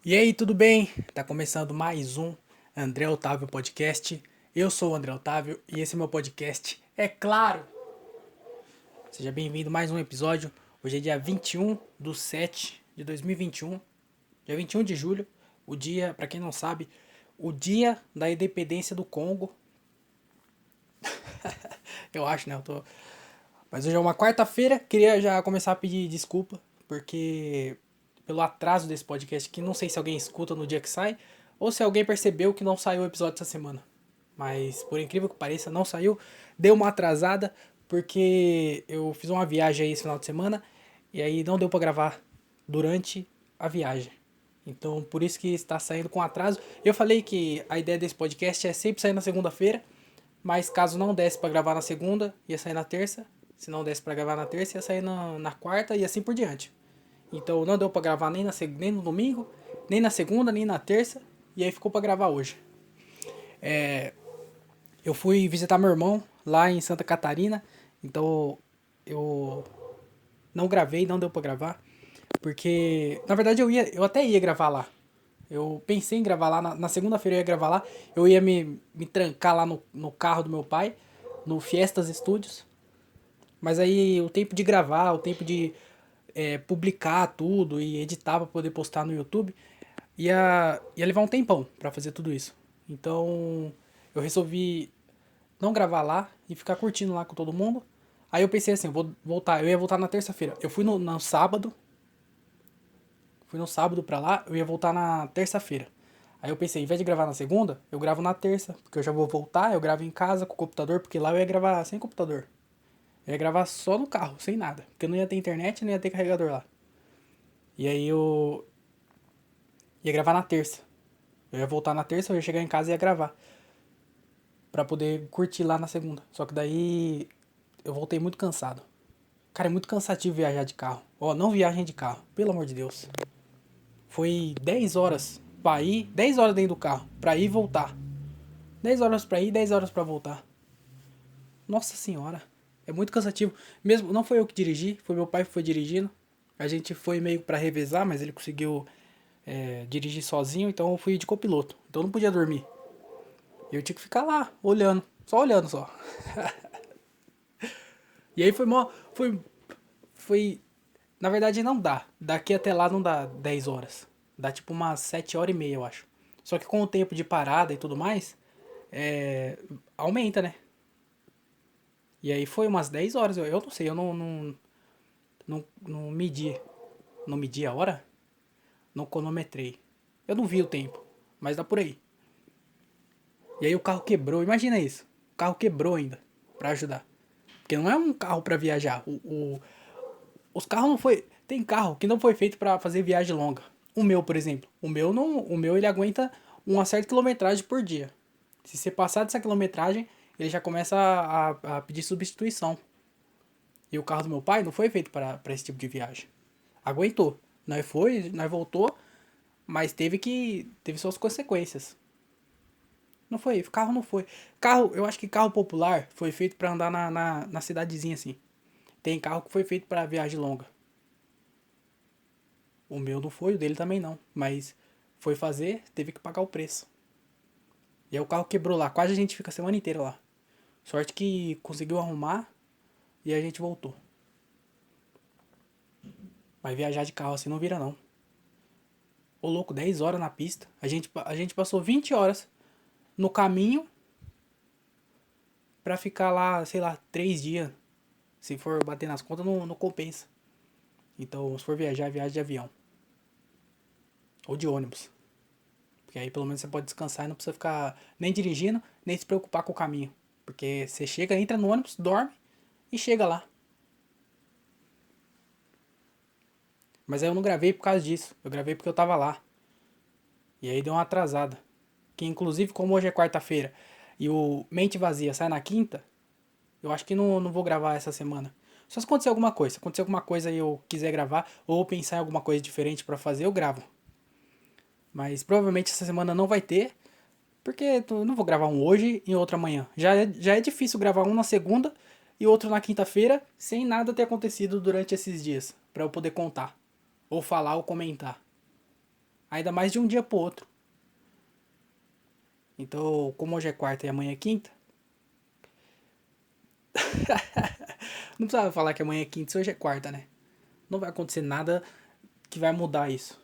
E aí, tudo bem? Tá começando mais um André Otávio Podcast. Eu sou o André Otávio e esse é meu podcast. É claro! Seja bem-vindo a mais um episódio. Hoje é dia 21/7/2021, dia 21 de julho, o dia, pra quem não sabe, o dia da independência do Congo. Eu acho, né? Mas hoje é uma quarta-feira, queria já começar a pedir desculpa, porque pelo atraso desse podcast, que não sei se alguém escuta no dia que sai, ou se alguém percebeu que não saiu o episódio essa semana. Mas por incrível que pareça, não saiu. Deu uma atrasada, porque eu fiz uma viagem aí esse final de semana, e aí não deu pra gravar durante a viagem. Então por isso que está saindo com atraso. Eu falei que a ideia desse podcast é sempre sair na segunda-feira, mas caso não desse pra gravar na segunda, ia sair na terça. Se não desse pra gravar na terça, ia sair na quarta e assim por diante. Então não deu pra gravar nem no domingo, nem na segunda, nem na terça. E aí ficou pra gravar hoje. Eu fui visitar meu irmão lá em Santa Catarina. Então eu não gravei, não deu pra gravar. Porque, na verdade, eu até ia gravar lá. Eu pensei em gravar lá, na segunda-feira eu ia gravar lá. Eu ia me trancar lá no carro do meu pai, no Fiestas Studios. Mas aí o tempo de gravar, o tempo de publicar tudo e editar pra poder postar no YouTube, ia levar um tempão pra fazer tudo isso. Então eu resolvi não gravar lá e ficar curtindo lá com todo mundo. Aí eu pensei assim, eu ia voltar na terça-feira. Eu fui no sábado, fui no sábado pra lá, eu ia voltar na terça-feira. Aí eu pensei, em vez de gravar na segunda, eu gravo na terça, porque eu já vou voltar, eu gravo em casa com o computador, porque lá eu ia gravar sem computador. Eu ia gravar só no carro, sem nada. Porque não ia ter internet, não ia ter carregador lá. E aí eu ia gravar na terça. Eu ia voltar na terça, eu ia chegar em casa e ia gravar. Pra poder curtir lá na segunda. Só que daí eu voltei muito cansado. Cara, é muito cansativo viajar de carro. Ó, não viajem de carro, pelo amor de Deus. Foi 10 horas pra ir, 10 horas dentro do carro, pra ir e voltar. 10 horas pra ir, 10 horas pra voltar. Nossa senhora, é muito cansativo. Mesmo, não foi eu que dirigi, foi meu pai que foi dirigindo. A gente foi meio pra revezar, mas ele conseguiu dirigir sozinho, então eu fui de copiloto. Então eu não podia dormir. Eu tinha que ficar lá, olhando, só olhando só. E aí foi mó, foi, na verdade não dá. Daqui até lá não dá 10 horas. Dá tipo umas 7 horas e meia, eu acho. Só que com o tempo de parada e tudo mais, aumenta, né? E aí foi umas 10 horas, eu não sei, eu não medi. Não medi a hora? Não cronometrei. Eu não vi o tempo, mas dá por aí. E aí o carro quebrou, imagina isso. O carro quebrou ainda, pra ajudar. Porque não é um carro pra viajar. Os carros não foi. Tem carro que não foi feito pra fazer viagem longa. O meu, por exemplo. O meu não. O meu ele aguenta uma certa quilometragem por dia. Se você passar dessa quilometragem, ele já começa a pedir substituição. E o carro do meu pai não foi feito para esse tipo de viagem. Aguentou. Nós voltou, mas teve suas consequências. Não foi, carro não foi. Carro, eu acho que carro popular foi feito pra andar na cidadezinha assim. Tem carro que foi feito pra viagem longa. O meu não foi, o dele também não. Mas foi fazer, teve que pagar o preço. E aí o carro quebrou lá, quase a gente fica a semana inteira lá. Sorte que conseguiu arrumar e a gente voltou. Mas viajar de carro assim não vira não. Ô louco, 10 horas na pista. A gente passou 20 horas no caminho pra ficar lá, sei lá, 3 dias. Se for bater nas contas, não compensa. Então, se for viajar, viagem de avião. Ou de ônibus. Porque aí pelo menos você pode descansar e não precisa ficar nem dirigindo, nem se preocupar com o caminho. Porque você chega, entra no ônibus, dorme e chega lá. Mas aí eu não gravei por causa disso. Eu gravei porque eu tava lá. E aí deu uma atrasada. Que inclusive, como hoje é quarta-feira e o Mente Vazia sai na quinta, eu acho que não vou gravar essa semana. Só se acontecer alguma coisa. Se acontecer alguma coisa e eu quiser gravar, ou pensar em alguma coisa diferente pra fazer, eu gravo. Mas provavelmente essa semana não vai ter, porque eu não vou gravar um hoje e outro amanhã. Já é difícil gravar um na segunda e outro na quinta-feira, sem nada ter acontecido durante esses dias, pra eu poder contar. Ou falar ou comentar. Ainda mais de um dia pro outro. Então, como hoje é quarta e amanhã é quinta, não precisava falar que amanhã é quinta se hoje é quarta, né? Não vai acontecer nada que vai mudar isso.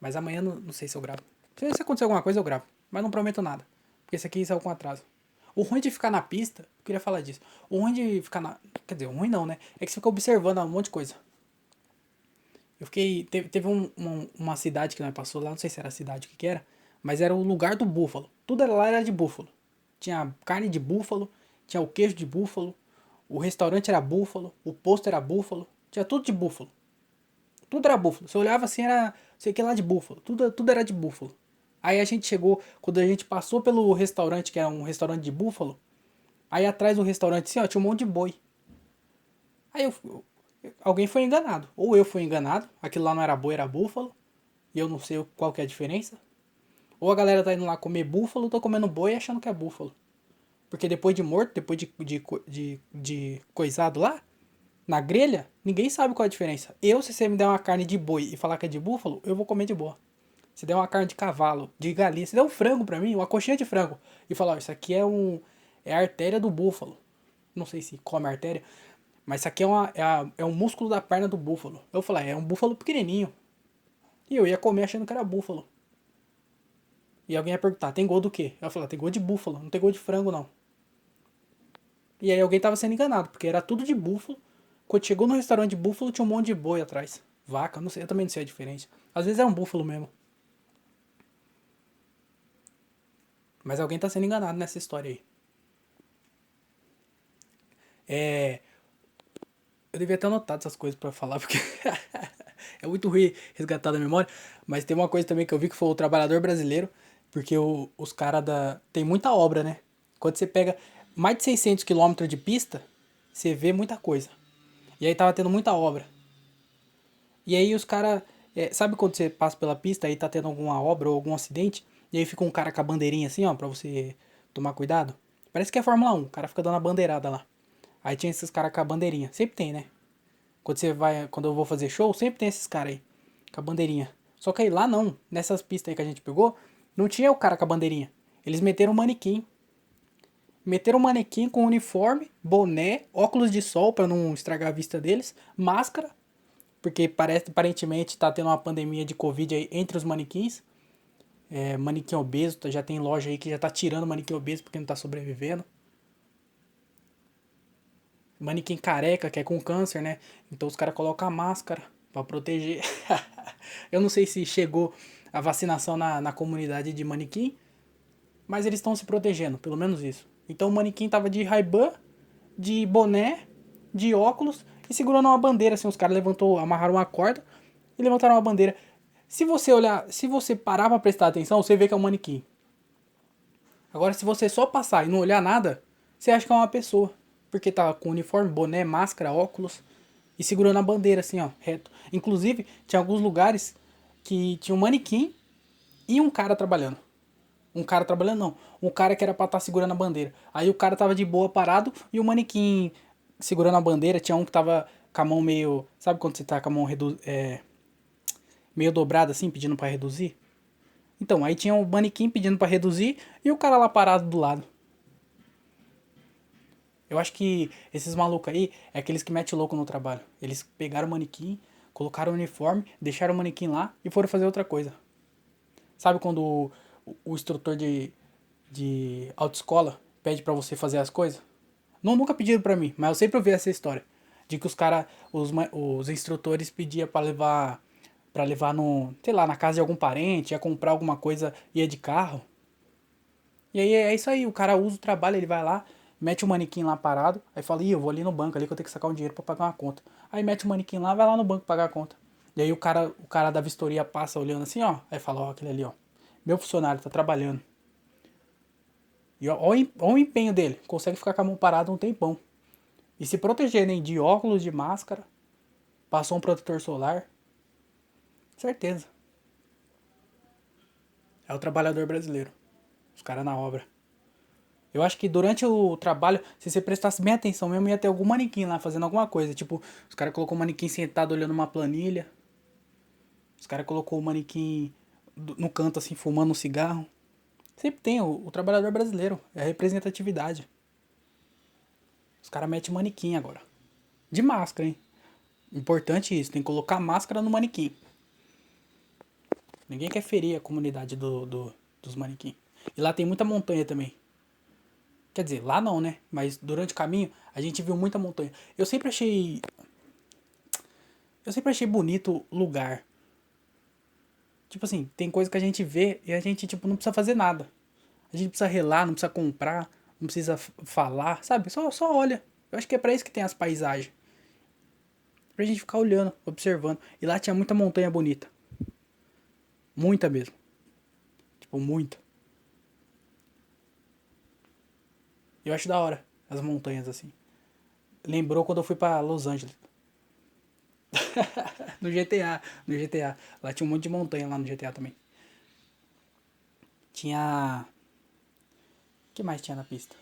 Mas amanhã não sei se eu gravo. Se acontecer alguma coisa eu gravo. Mas não prometo nada. Porque esse aqui saiu com atraso. O ruim de ficar na pista, eu queria falar disso. O ruim de ficar na. Quer dizer, o ruim não, né? É que você fica observando um monte de coisa. Eu fiquei. Teve uma cidade que nós passou lá, não sei se era a cidade o que era, mas era o lugar do búfalo. Tudo lá era de búfalo. Tinha carne de búfalo, tinha o queijo de búfalo, o restaurante era búfalo, o posto era búfalo, tinha tudo de búfalo. Tudo era búfalo. Você olhava assim, era sei que lá de búfalo. Tudo era de búfalo. Aí a gente chegou, quando a gente passou pelo restaurante, que era um restaurante de búfalo, aí atrás do restaurante assim, ó, tinha um monte de boi. Aí alguém foi enganado. Ou eu fui enganado, aquilo lá não era boi, era búfalo. E eu não sei qual que é a diferença. Ou a galera tá indo lá comer búfalo, tô comendo boi achando que é búfalo. Porque depois de morto, depois de coisado lá, na grelha, ninguém sabe qual é a diferença. Eu, se você me der uma carne de boi e falar que é de búfalo, eu vou comer de boa. Se der uma carne de cavalo, de galinha, se der um frango pra mim, uma coxinha de frango, e falar, ó, isso aqui é a artéria do búfalo. Não sei se come artéria, mas isso aqui é um músculo da perna do búfalo. Eu falei, é um búfalo pequenininho. E eu ia comer achando que era búfalo. E alguém ia perguntar, tem gosto do quê? Eu falei, tem gosto de búfalo, não tem gosto de frango não. E aí alguém tava sendo enganado, porque era tudo de búfalo. Quando chegou no restaurante de búfalo, tinha um monte de boi atrás. Vaca, não sei, eu também não sei a diferença. Às vezes é um búfalo mesmo. Mas alguém tá sendo enganado nessa história aí. É. Eu devia ter anotado essas coisas pra falar, porque é muito ruim resgatar da memória. Mas tem uma coisa também que eu vi que foi o trabalhador brasileiro, porque os caras da. Tem muita obra, né? Quando você pega mais de 600 quilômetros de pista, você vê muita coisa. E aí tava tendo muita obra. E aí os caras. Sabe quando você passa pela pista e tá tendo alguma obra ou algum acidente? E aí fica um cara com a bandeirinha assim, ó, pra você tomar cuidado? Parece que é Fórmula 1, o cara fica dando a bandeirada lá. Aí tinha esses caras com a bandeirinha. Sempre tem, né? Quando eu vou fazer show, sempre tem esses caras aí, com a bandeirinha. Só que aí lá não, nessas pistas aí que a gente pegou, não tinha o cara com a bandeirinha. Eles meteram um manequim. Meteram um manequim com uniforme, boné, óculos de sol pra não estragar a vista deles, máscara, porque aparentemente tá tendo uma pandemia de Covid aí entre os manequins. Manequim obeso, já tem loja aí que já tá tirando manequim obeso porque não tá sobrevivendo. Manequim careca, que é com câncer, né? Então os caras colocam a máscara pra proteger. Eu não sei se chegou a vacinação na comunidade de manequim, mas eles estão se protegendo, pelo menos isso. Então o manequim tava de Ray-Ban, de boné, de óculos e segurando uma bandeira, assim, os caras amarraram uma corda e levantaram uma bandeira. Se você olhar, se você parar pra prestar atenção, você vê que é um manequim. Agora, se você só passar e não olhar nada, você acha que é uma pessoa. Porque tá com uniforme, boné, máscara, óculos e segurando a bandeira assim, ó, reto. Inclusive, tinha alguns lugares que tinha um manequim e um cara trabalhando. Um cara trabalhando não, um cara que era pra estar segurando a bandeira. Aí o cara tava de boa parado e o manequim segurando a bandeira. Tinha um que tava com a mão meio... Sabe quando você tá com a mão meio dobrada assim, pedindo pra reduzir? Então, aí tinha o manequim pedindo pra reduzir e o cara lá parado do lado. Eu acho que esses malucos aí é aqueles que metem louco no trabalho. Eles pegaram o manequim, colocaram o uniforme, deixaram o manequim lá e foram fazer outra coisa. Sabe quando o instrutor de autoescola pede pra você fazer as coisas? Não, nunca pediram pra mim, mas eu sempre ouvi essa história. De que os caras, os instrutores pediam pra levar no, sei lá, na casa de algum parente, ia comprar alguma coisa, ia de carro. E aí é isso aí, o cara usa o trabalho, ele vai lá, mete o manequim lá parado, aí fala, ih, eu vou ali no banco ali que eu tenho que sacar um dinheiro pra pagar uma conta. Aí mete o manequim lá, vai lá no banco pagar a conta. E aí o cara da vistoria passa olhando assim, ó, aí fala, ó, aquele ali, ó, meu funcionário tá trabalhando. E ó o empenho dele, consegue ficar com a mão parada um tempão. E se proteger, nem de óculos, de máscara, passou um protetor solar, certeza. É o trabalhador brasileiro, os caras na obra. Eu acho que durante o trabalho, se você prestasse bem atenção mesmo, ia ter algum manequim lá fazendo alguma coisa. Tipo, os caras colocou um manequim sentado olhando uma planilha. Os caras colocou o manequim no canto assim, fumando um cigarro. Sempre tem o trabalhador brasileiro, é a representatividade. Os caras metem manequim agora. De máscara, hein? Importante isso, tem que colocar máscara no manequim. Ninguém quer ferir a comunidade dos manequim. E lá tem muita montanha também. Quer dizer, lá não, né? Mas durante o caminho a gente viu muita montanha. Eu sempre achei bonito o lugar. Tipo assim, tem coisa que a gente vê e a gente tipo não precisa fazer nada. A gente precisa relar, não precisa comprar, não precisa falar, sabe? Só olha. Eu acho que é pra isso que tem as paisagens. Pra gente ficar olhando, observando. E lá tinha muita montanha bonita. Muita mesmo. Tipo, muita. Eu acho da hora as montanhas assim. Lembrou quando eu fui pra Los Angeles. No GTA. No GTA. Lá tinha um monte de montanha lá no GTA também. Tinha. O que mais tinha na pista?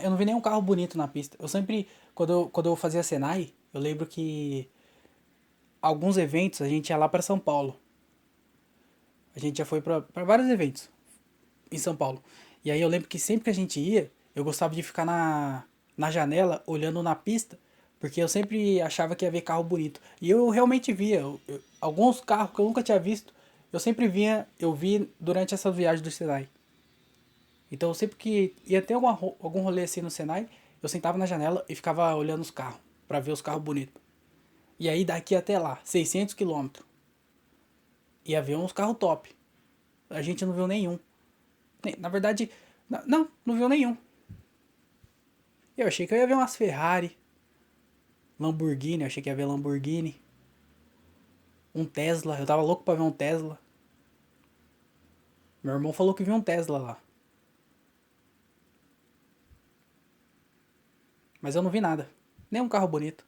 Eu não vi nenhum carro bonito na pista. Eu sempre. Quando eu fazia Senai, eu lembro que alguns eventos a gente ia lá pra São Paulo. A gente já foi pra vários eventos em São Paulo. E aí eu lembro que sempre que a gente ia, eu gostava de ficar na janela olhando na pista, porque eu sempre achava que ia ver carro bonito. E eu realmente via. Alguns carros que eu nunca tinha visto, eu sempre via, eu vi durante essa viagem do Senai. Então sempre que ia ter algum rolê assim no Senai, eu sentava na janela e ficava olhando os carros, pra ver os carros bonitos. E aí daqui até lá, 600 quilômetros, ia ver uns carros top. A gente não viu nenhum. Na verdade, não viu nenhum. Eu achei que eu ia ver umas Ferrari, Lamborghini, eu achei que ia ver Lamborghini, um Tesla, eu tava louco pra ver um Tesla. Meu irmão falou que viu um Tesla lá, mas eu não vi nada, nem um carro bonito.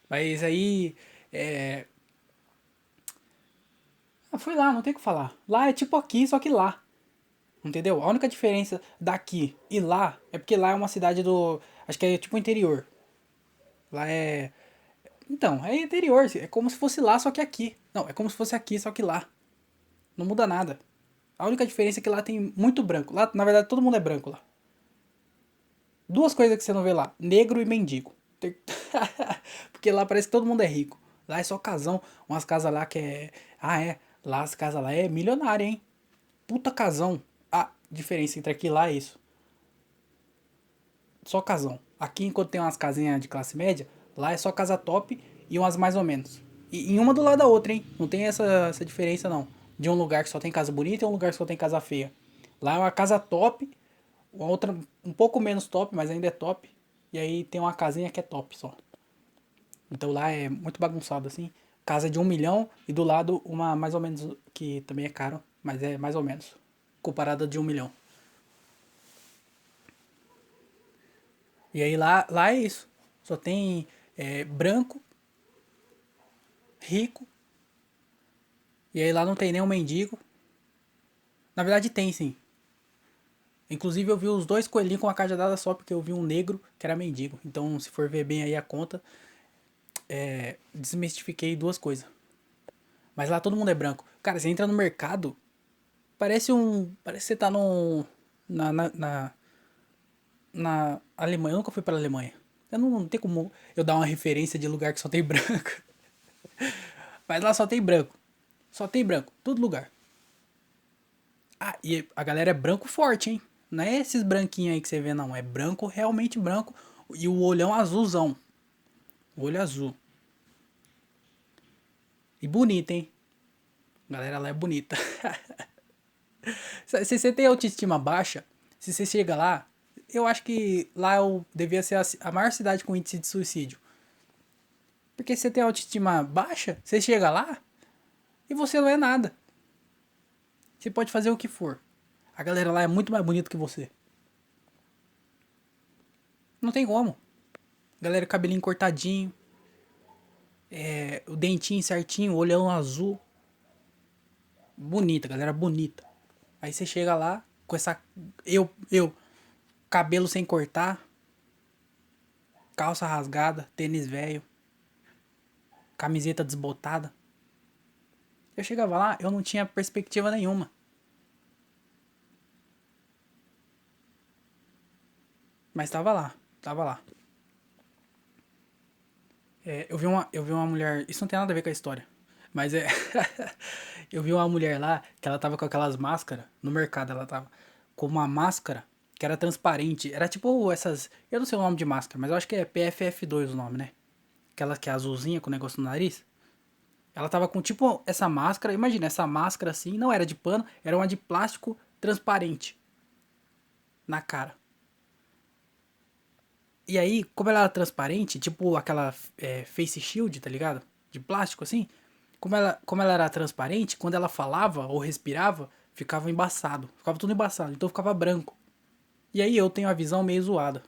Mas aí, é... fui lá, não tem o que falar. Lá é tipo aqui, só que lá, entendeu? A única diferença daqui e lá é porque lá é uma cidade do... Acho que é tipo interior. Lá é... Então, é interior, é como se fosse lá, só que aqui. Não, é como se fosse aqui, só que lá. Não muda nada. A única diferença é que lá tem muito branco. Lá, na verdade, todo mundo é branco lá. Duas coisas que você não vê lá: negro e mendigo. Porque lá parece que todo mundo é rico. Lá é só casão. Umas casas lá que é. Ah, é. Lá as casas lá é milionária, hein? Puta casão. A diferença entre aqui e lá é isso. Só casão. Aqui, enquanto tem umas casinhas de classe média, lá é só casa top e umas mais ou menos. E uma do lado da outra, hein? Não tem essa diferença, não. De um lugar que só tem casa bonita e um lugar que só tem casa feia. Lá é uma casa top, uma outra um pouco menos top, mas ainda é top. E aí tem uma casinha que é top só. Então lá é muito bagunçado assim. Casa de 1 milhão e do lado uma mais ou menos que também é caro, mas é mais ou menos. Comparada de 1 milhão. E aí lá é isso. Só tem branco, rico. E aí lá não tem nenhum mendigo. Na verdade tem sim. Inclusive eu vi os dois coelhinhos com a cajadada só porque eu vi um negro que era mendigo. Então se for ver bem aí a conta, desmistifiquei duas coisas. Mas lá todo mundo é branco. Cara, você entra no mercado, parece que você tá num... Na Alemanha. Eu nunca fui pra Alemanha. Eu não tem como eu dar uma referência de lugar que só tem branco. Mas lá só tem branco. Só tem branco. Todo lugar. Ah, e a galera é branco forte, hein? Não é esses branquinhos aí que você vê, não. É branco, realmente branco. E o olhão azulzão. O olho azul. E bonita, hein? A galera lá é bonita. Se você tem autoestima baixa, se você chega lá, eu acho que lá eu devia ser a maior cidade com índice de suicídio. Porque se você tem autoestima baixa, você chega lá e você não é nada. Você pode fazer o que for. A galera lá é muito mais bonita que você. Não tem como. Galera, cabelinho cortadinho, o dentinho certinho, olhão azul. Bonita, galera bonita. Aí você chega lá com essa. Eu, cabelo sem cortar, calça rasgada, tênis velho, camiseta desbotada. Eu chegava lá, eu não tinha perspectiva nenhuma. Mas tava lá, tava lá. Eu vi uma mulher. Isso não tem nada a ver com a história. Mas é. Eu vi uma mulher lá que ela tava com aquelas máscaras. No mercado ela tava com uma máscara que era transparente. Era tipo essas. Eu não sei o nome de máscara, mas eu acho que é PFF2 o nome, né? Aquela que é azulzinha com o negócio no nariz. Ela tava com tipo essa máscara. Imagina, essa máscara assim. Não era de pano, era uma de plástico transparente na cara. E aí, como ela era transparente, tipo aquela face shield, tá ligado? De plástico assim. Como ela era transparente, quando ela falava ou respirava, ficava embaçado. Ficava tudo embaçado, então ficava branco. E aí eu tenho a visão meio zoada.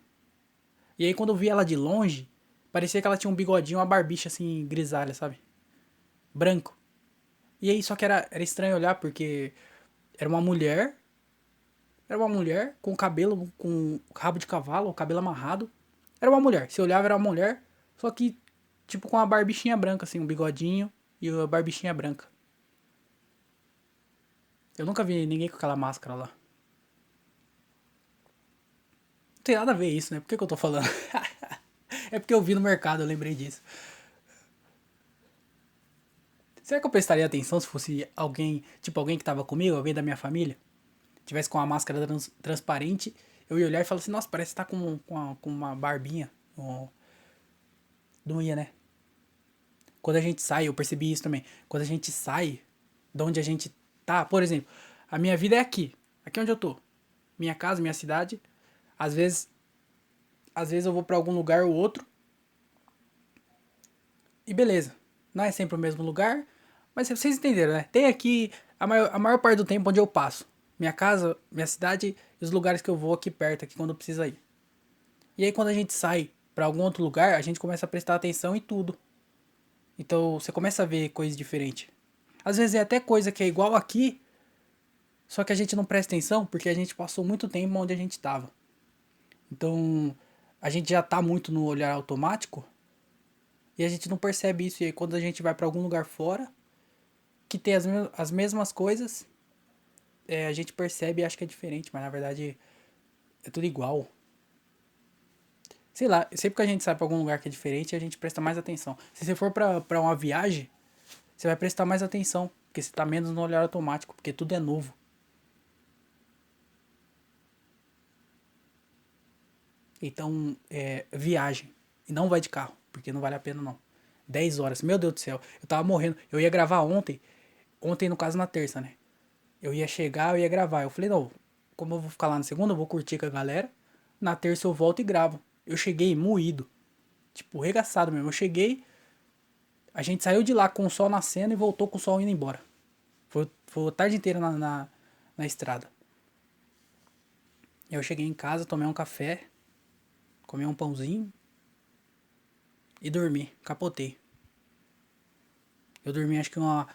E aí quando eu vi ela de longe, parecia que ela tinha um bigodinho, uma barbicha assim, grisalha, sabe? Branco. E aí só que era estranho olhar porque era uma mulher. Era uma mulher com cabelo, com rabo de cavalo, cabelo amarrado. Era uma mulher. Se olhava, era uma mulher. Só que, tipo, com uma barbichinha branca, assim, um bigodinho e a barbichinha branca. Eu nunca vi ninguém com aquela máscara lá. Não tem nada a ver isso, né? Por que eu tô falando? É porque eu vi no mercado, eu lembrei disso. Será que eu prestaria atenção se fosse alguém, tipo, alguém que tava comigo, alguém da minha família? Tivesse com uma máscara transparente, eu ia olhar e falar assim, nossa, parece que tá com uma barbinha. Não ia, né? Quando a gente sai, eu percebi isso também. Quando a gente sai de onde a gente tá, por exemplo, a minha vida é aqui. Aqui onde eu tô. Minha casa, minha cidade. Às vezes, às vezes eu vou pra algum lugar ou outro. E beleza. Não é sempre o mesmo lugar. Mas vocês entenderam, né? Tem aqui a maior parte do tempo onde eu passo. Minha casa, minha cidade e os lugares que eu vou aqui perto, aqui quando eu preciso ir. E aí quando a gente sai pra algum outro lugar, a gente começa a prestar atenção em tudo. Então você começa a ver coisas diferentes. Às vezes é até coisa que é igual aqui, só que a gente não presta atenção porque a gente passou muito tempo onde a gente estava. Então a gente já tá muito no olhar automático e a gente não percebe isso. E aí quando a gente vai para algum lugar fora, que tem as mesmas coisas, a gente percebe e acha que é diferente, mas na verdade é tudo igual. Sei lá, sempre que a gente sai pra algum lugar que é diferente, a gente presta mais atenção. Se você for pra uma viagem, você vai prestar mais atenção, porque você tá menos no olhar automático, porque tudo é novo. Então, viagem. E não vai de carro, porque não vale a pena não. 10 horas, meu Deus do céu. Eu tava morrendo. Eu ia gravar ontem. Ontem, no caso, na terça, né? Eu ia chegar, eu ia gravar. Eu falei, não, como eu vou ficar lá na segunda, eu vou curtir com a galera. Na terça eu volto e gravo. Eu cheguei moído. Tipo, regaçado mesmo. Eu cheguei, a gente saiu de lá com o sol nascendo e voltou com o sol indo embora. Foi a tarde inteira na estrada. Eu cheguei em casa, tomei um café, comi um pãozinho e dormi. Capotei. Eu dormi acho que uma.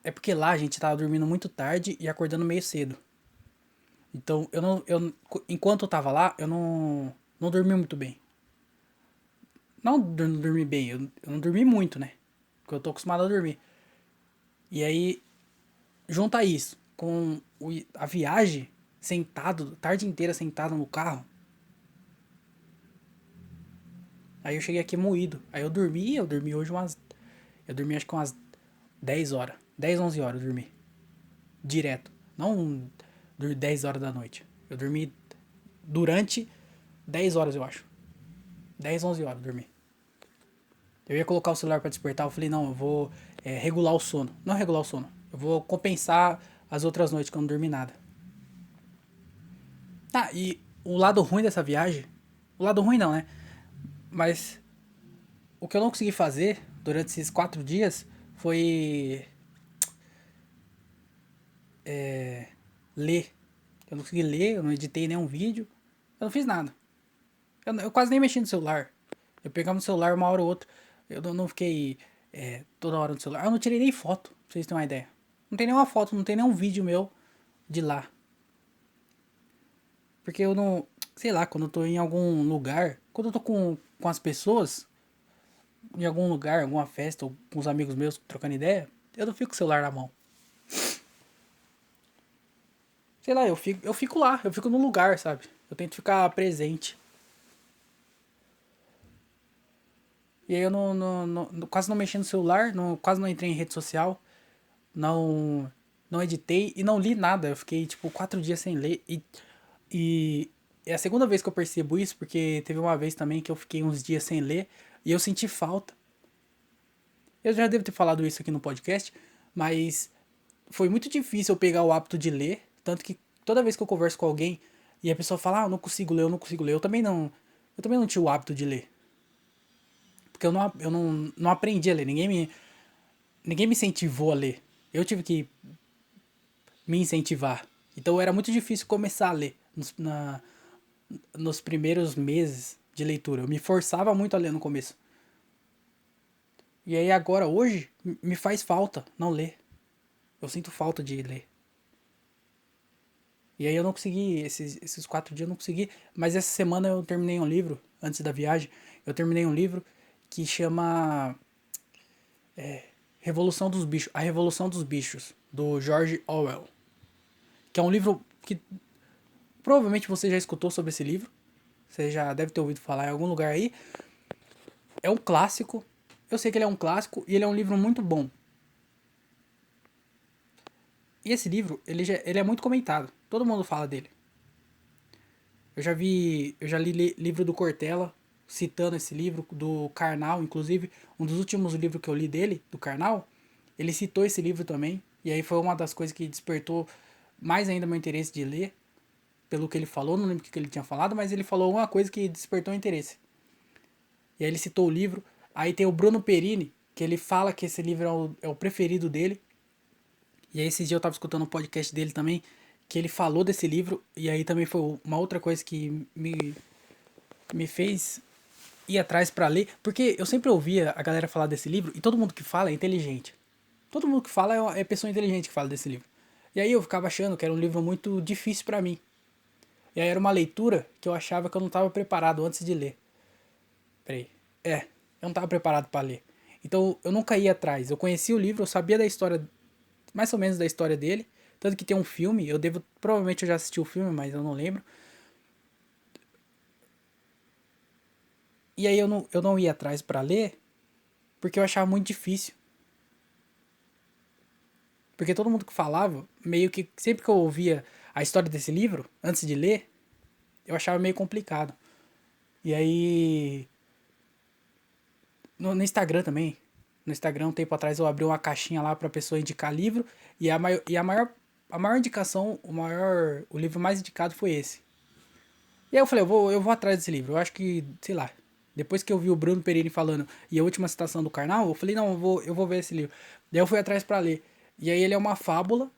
É porque lá a gente tava dormindo muito tarde e acordando meio cedo. Então eu não. Enquanto eu tava lá, eu não dormi muito bem. Não dormi bem, eu não dormi muito, né? Porque eu tô acostumado a dormir. E aí, junta isso com a viagem, sentado, tarde inteira sentado no carro. Aí eu cheguei aqui moído. Aí eu dormi hoje umas. Eu dormi acho que umas 10 horas. 10, 11 horas eu dormi. Direto. Não 10 horas da noite. Eu dormi durante 10 horas, eu acho. 10, 11 horas eu dormi. Eu ia colocar o celular pra despertar. Eu falei, não, eu vou regular o sono. Não regular o sono. Eu vou compensar as outras noites que eu não dormi nada. Ah, e o lado ruim dessa viagem. O lado ruim não, né? Mas o que eu não consegui fazer durante esses 4 dias foi ler. Eu não consegui ler, eu não editei nenhum vídeo. Eu não fiz nada. Eu quase nem mexi no celular. Eu pegava no celular uma hora ou outra. Eu não fiquei toda hora no celular. Eu não tirei nem foto, pra vocês terem uma ideia. Não tem nenhuma foto, não tem nenhum vídeo meu de lá. Porque eu não. sei lá, quando eu tô em algum lugar, quando eu tô com as pessoas, em algum lugar, alguma festa, ou com os amigos meus trocando ideia, eu não fico com o celular na mão. Sei lá, eu fico lá, eu fico no lugar, sabe? Eu tento ficar presente. E aí eu quase não mexi no celular, quase não entrei em rede social, não, não editei e não li nada. Eu fiquei tipo 4 dias sem ler. E é a segunda vez que eu percebo isso, porque teve uma vez também que eu fiquei uns dias sem ler e eu senti falta. Eu já devo ter falado isso aqui no podcast, mas foi muito difícil eu pegar o hábito de ler. Tanto que toda vez que eu converso com alguém e a pessoa fala, ah, eu não consigo ler, eu não consigo ler, eu também não tinha o hábito de ler. Porque eu não aprendi a ler, ninguém me incentivou a ler. Eu tive que me incentivar. Então era muito difícil começar a ler nos primeiros meses de leitura. Eu me forçava muito a ler no começo. E aí agora, hoje, me faz falta não ler. Eu sinto falta de ler. E aí eu não consegui, esses 4 dias eu não consegui. Mas essa semana eu terminei um livro, antes da viagem, eu terminei um livro que chama Revolução dos Bichos, A Revolução dos Bichos, do George Orwell. Que é um livro que provavelmente você já escutou sobre esse livro. Você já deve ter ouvido falar em algum lugar aí. É um clássico. Eu sei que ele é um clássico e ele é um livro muito bom. E esse livro, ele é muito comentado. Todo mundo fala dele. Eu já li livro do Cortella citando esse livro, do Karnal, inclusive, um dos últimos livros que eu li dele, do Karnal, ele citou esse livro também. E aí foi uma das coisas que despertou mais ainda meu interesse de ler, pelo que ele falou, não lembro o que ele tinha falado, mas ele falou uma coisa que despertou interesse. E aí ele citou o livro. Aí tem o Bruno Perini, que ele fala que esse livro é o preferido dele. E aí esses dias eu tava escutando um podcast dele também, que ele falou desse livro. E aí também foi uma outra coisa que me fez ir atrás pra ler. Porque eu sempre ouvia a galera falar desse livro, e todo mundo que fala é inteligente. Todo mundo que fala é pessoa inteligente que fala desse livro. E aí eu ficava achando que era um livro muito difícil pra mim. E aí era uma leitura que eu achava que eu não tava preparado antes de ler. Peraí. Eu não tava preparado pra ler. Então eu nunca ia atrás. Eu conhecia o livro, eu sabia da história, mais ou menos da história dele. Tanto que tem um filme, provavelmente eu já assisti o filme, mas eu não lembro. E aí eu não ia atrás pra ler, porque eu achava muito difícil. Porque todo mundo que falava, meio que sempre que eu ouvia a história desse livro, antes de ler, eu achava meio complicado. E aí no Instagram também. No Instagram, um tempo atrás, eu abri uma caixinha lá pra pessoa indicar livro. E a maior indicação, o livro mais indicado foi esse. E aí eu falei, eu vou atrás desse livro. Eu acho que, sei lá, depois que eu vi o Bruno Pereira falando e a última citação do Karnal, eu falei, não, eu vou ver esse livro. Daí eu fui atrás pra ler. E aí ele é uma fábula.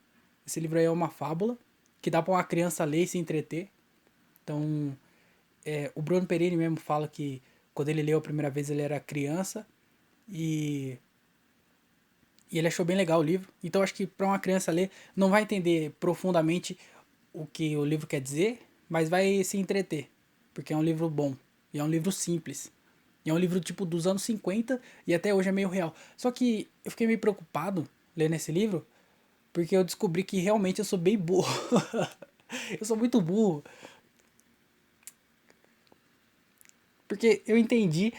Esse livro aí é uma fábula que dá pra uma criança ler e se entreter. Então, o Bruno Pereira mesmo fala que quando ele leu a primeira vez ele era criança e, e ele achou bem legal o livro. Então acho que para uma criança ler não vai entender profundamente o que o livro quer dizer, mas vai se entreter, porque é um livro bom e é um livro simples. E é um livro tipo dos anos 50 e até hoje é meio real. Só que eu fiquei meio preocupado lendo esse livro, porque eu descobri que realmente eu sou bem burro. Eu sou muito burro. Porque eu entendi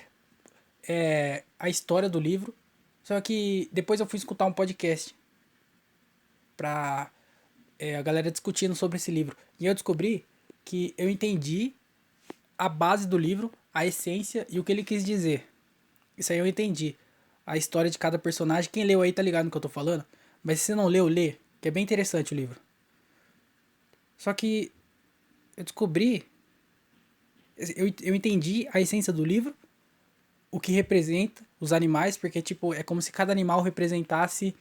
a história do livro. Só que depois eu fui escutar um podcast pra a galera discutindo sobre esse livro. E eu descobri que eu entendi a base do livro, a essência e o que ele quis dizer. Isso aí eu entendi. A história de cada personagem. Quem leu aí tá ligado no que eu tô falando. Mas se você não leu, lê. Que é bem interessante o livro. Só que eu descobri. Eu entendi a essência do livro. O que representa os animais. Porque, tipo, é como se cada animal representasse.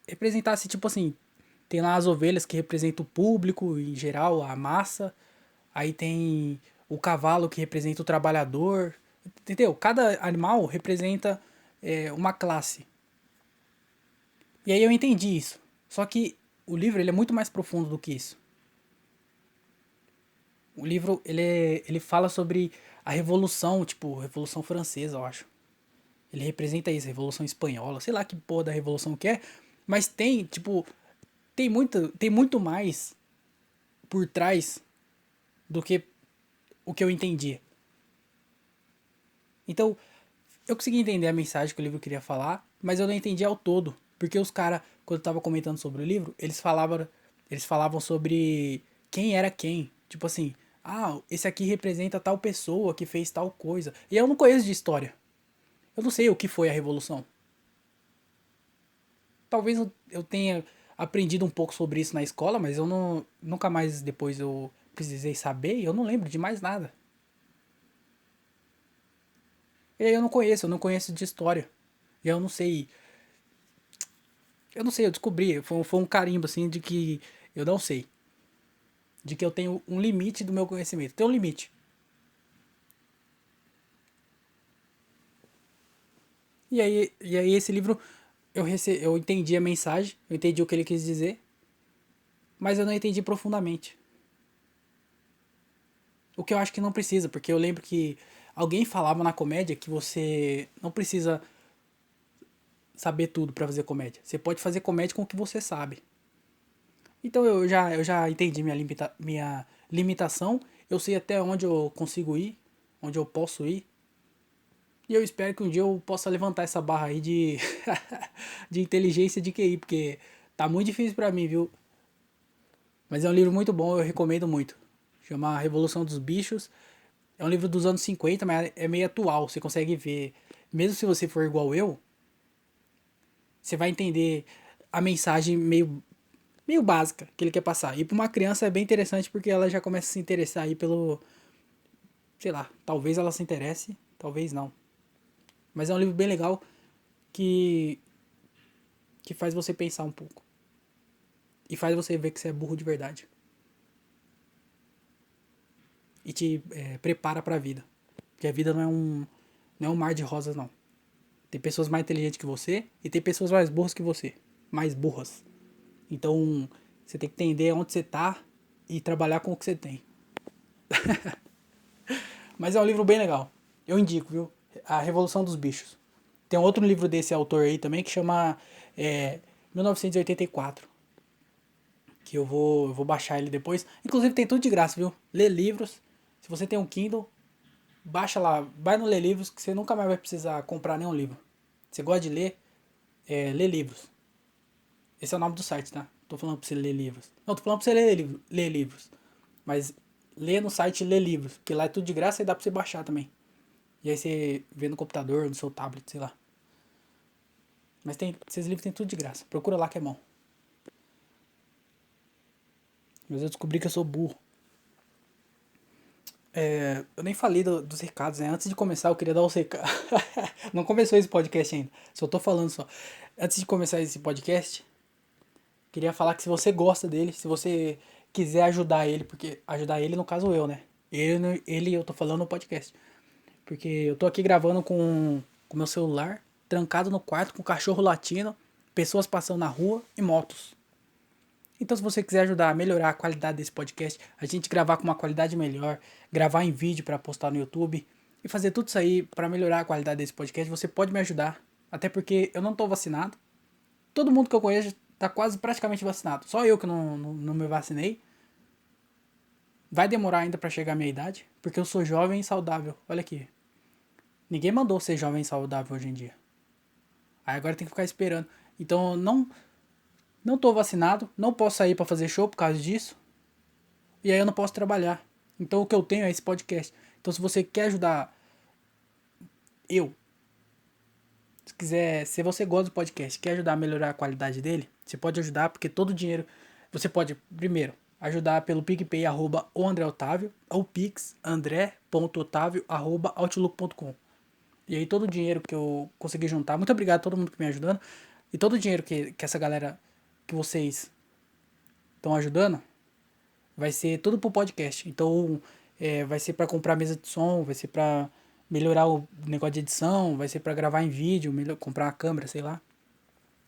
Representasse, tipo assim. Tem lá as ovelhas que representam o público, em geral, a massa. Aí tem o cavalo que representa o trabalhador. Entendeu? Cada animal representa uma classe. E aí eu entendi isso. Só que o livro ele é muito mais profundo do que isso. O livro, ele fala sobre a Revolução, tipo, Revolução Francesa, eu acho. Ele representa isso, a Revolução Espanhola, sei lá que porra da Revolução que é, mas tem, tipo, tem muito mais por trás do que o que eu entendi. Então, eu consegui entender a mensagem que o livro queria falar, mas eu não entendi ao todo. Porque os caras, quando eu tava comentando sobre o livro, eles falavam sobre quem era quem. Tipo assim, ah, esse aqui representa tal pessoa que fez tal coisa. E eu não conheço de história. Eu não sei o que foi a Revolução. Talvez eu tenha aprendido um pouco sobre isso na escola, mas eu não, nunca mais depois eu precisei saber e eu não lembro de mais nada. E aí eu não conheço de história. E eu não sei, eu descobri, foi um carimbo assim de que eu não sei. De que eu tenho um limite do meu conhecimento. Tem um limite. E aí esse livro eu entendi a mensagem, eu entendi o que ele quis dizer, mas eu não entendi profundamente. O que eu acho que não precisa, porque eu lembro que alguém falava na comédia que você não precisa saber tudo pra fazer comédia. Você pode fazer comédia com o que você sabe. Então eu já entendi minha limitação, eu sei até onde eu consigo ir, onde eu posso ir. E eu espero que um dia eu possa levantar essa barra aí de, de inteligência de QI, porque tá muito difícil pra mim, viu? Mas é um livro muito bom, eu recomendo muito. Chama A Revolução dos Bichos. É um livro dos anos 50, mas é meio atual. Você consegue ver, mesmo se você for igual eu, você vai entender a mensagem meio básica que ele quer passar. E para uma criança é bem interessante porque ela já começa a se interessar aí pelo, sei lá, talvez ela se interesse, talvez não. Mas é um livro bem legal que que faz você pensar um pouco e faz você ver que você é burro de verdade e te prepara para a vida. Porque a vida não é um mar de rosas não. Tem pessoas mais inteligentes que você e tem pessoas mais burras que você, mais burras. Então, você tem que entender onde você tá e trabalhar com o que você tem. Mas é um livro bem legal. Eu indico, viu? A Revolução dos Bichos. Tem um outro livro desse autor aí também que chama 1984. Que eu vou baixar ele depois. Inclusive tem tudo de graça, viu? Lê livros. Se você tem um Kindle, baixa lá. Vai no Lê Livros que você nunca mais vai precisar comprar nenhum livro. Você gosta de ler? Lê livros. Esse é o nome do site, tá? Tô falando pra você ler livros. Não, tô falando pra você ler livros. Mas lê no site Lê Livros. Porque lá é tudo de graça e dá pra você baixar também. E aí você vê no computador, no seu tablet, sei lá. Mas tem, esses livros tem tudo de graça. Procura lá que é bom. Mas eu descobri que eu sou burro. Eu nem falei dos recados, né? Antes de começar, eu queria dar os recados. Não começou esse podcast ainda. Só tô falando só. Antes de começar esse podcast, queria falar que se você gosta dele, se você quiser ajudar ele, porque ajudar ele, no caso eu, né? Ele eu tô falando no podcast. Porque eu tô aqui gravando com meu celular, trancado no quarto, com cachorro latindo, pessoas passando na rua e motos. Então, se você quiser ajudar a melhorar a qualidade desse podcast, a gente gravar com uma qualidade melhor, gravar em vídeo para postar no YouTube e fazer tudo isso aí para melhorar a qualidade desse podcast, você pode me ajudar. Até porque eu não tô vacinado. Todo mundo que eu conheço tá quase praticamente vacinado. Só eu que não me vacinei. Vai demorar ainda para chegar a minha idade, porque eu sou jovem e saudável. Olha aqui. Ninguém mandou ser jovem e saudável hoje em dia. Aí agora tem que ficar esperando. Então, não tô vacinado, não posso sair para fazer show por causa disso. E aí eu não posso trabalhar. Então o que eu tenho é esse podcast. Então se você quer ajudar eu, se você gosta do podcast, quer ajudar a melhorar a qualidade dele, você pode ajudar porque todo o dinheiro, você pode primeiro ajudar pelo PicPay o André Otávio ou Pix andré.otávio outlook.com. E aí todo o dinheiro que eu consegui juntar, muito obrigado a todo mundo que me ajudando. E todo o dinheiro que essa galera, que vocês estão ajudando, vai ser tudo pro podcast. Então, vai ser para comprar mesa de som, vai ser para melhorar o negócio de edição, vai ser para gravar em vídeo, comprar uma câmera, sei lá.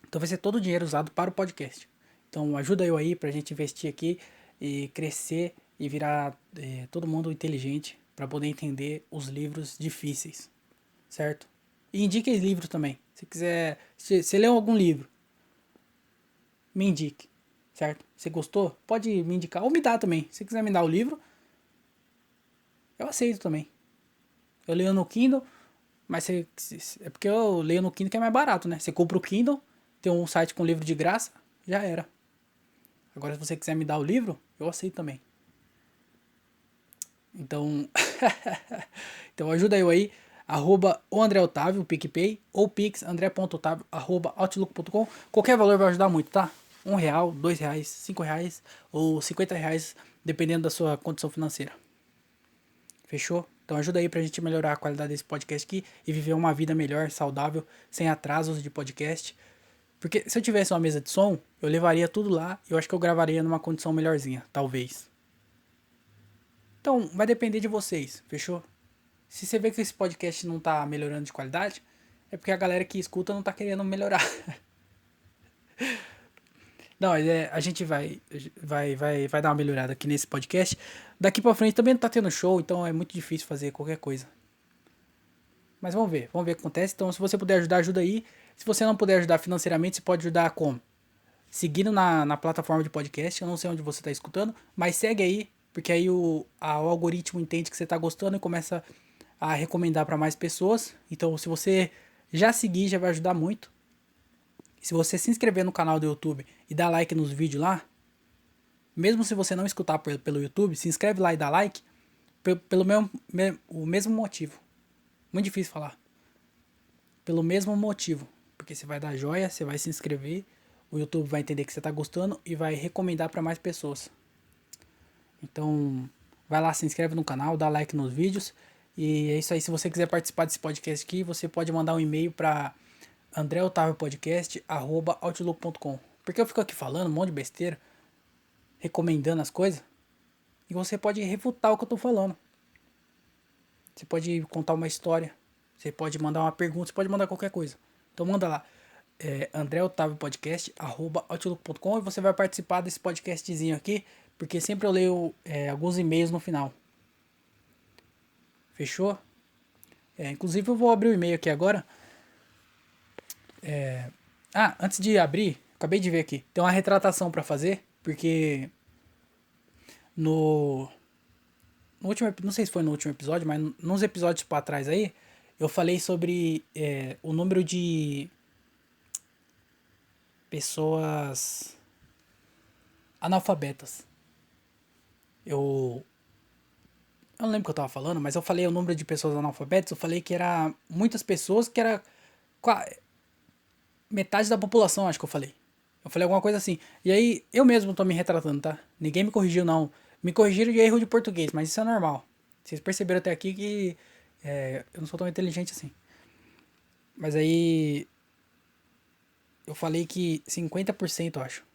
Então vai ser todo o dinheiro usado para o podcast. Então ajuda eu aí pra gente investir aqui e crescer e virar todo mundo inteligente para poder entender os livros difíceis, certo? E indique livros também. Se quiser, se leu algum livro, me indique, certo? Se gostou, pode me indicar ou me dar também. Se quiser me dar o livro, eu aceito também. Eu leio no Kindle, mas é porque eu leio no Kindle que é mais barato, né? Você compra o Kindle, tem um site com livro de graça, já era. Agora, se você quiser me dar o livro, eu aceito também. Então, então ajuda eu aí, arroba o André Otávio, PicPay, ou pix, andré.otávio, arroba outlook.com. Qualquer valor vai ajudar muito, tá? R$ 1, R$ 2, R$ 5 ou R$ 50, dependendo da sua condição financeira. Fechou? Então ajuda aí pra gente melhorar a qualidade desse podcast aqui e viver uma vida melhor, saudável, sem atrasos de podcast. Porque se eu tivesse uma mesa de som, eu levaria tudo lá e eu acho que eu gravaria numa condição melhorzinha, talvez. Então, vai depender de vocês, fechou? Se você vê que esse podcast não tá melhorando de qualidade, é porque a galera que escuta não tá querendo melhorar. Não, a gente vai dar uma melhorada aqui nesse podcast. Daqui pra frente também não tá tendo show, então é muito difícil fazer qualquer coisa. Mas vamos ver o que acontece. Então, se você puder ajudar, ajuda aí. Se você não puder ajudar financeiramente, você pode ajudar como? Seguindo na plataforma de podcast. Eu não sei onde você está escutando, mas segue aí, porque aí o algoritmo entende que você está gostando e começa a recomendar para mais pessoas. Então, se você já seguir, já vai ajudar muito. Se você se inscrever no canal do YouTube e dar like nos vídeos lá, mesmo se você não escutar pelo YouTube, se inscreve lá e dá like, pelo o mesmo motivo. Muito difícil falar. Pelo mesmo motivo. Porque você vai dar joia, você vai se inscrever, o YouTube vai entender que você está gostando e vai recomendar para mais pessoas. Então, vai lá, se inscreve no canal, dá like nos vídeos. E é isso aí. Se você quiser participar desse podcast aqui, você pode mandar um e-mail para andreotaviopodcast@outlook.com. Porque eu fico aqui falando um monte de besteira, recomendando as coisas, e você pode refutar o que eu tô falando. Você pode contar uma história, você pode mandar uma pergunta, você pode mandar qualquer coisa. Então manda lá, andreotaviopodcast@outlook.com, e você vai participar desse podcastzinho aqui, porque sempre eu leio alguns e-mails no final. Fechou? Inclusive eu vou abrir o e-mail aqui agora. Antes de abrir, acabei de ver aqui. Tem uma retratação pra fazer, porque no último, não sei se foi no último episódio, mas nos episódios pra trás aí, eu falei sobre o número de pessoas analfabetas. Eu não lembro o que eu tava falando, mas eu falei o número de pessoas analfabetas, eu falei que era muitas pessoas, que era metade da população, acho que eu falei. Eu falei alguma coisa assim. E aí, eu mesmo tô me retratando, tá? Ninguém me corrigiu, não. Me corrigiram de erro de português, mas isso é normal. Vocês perceberam até aqui que eu não sou tão inteligente assim. Mas aí, eu falei que 50%, eu acho,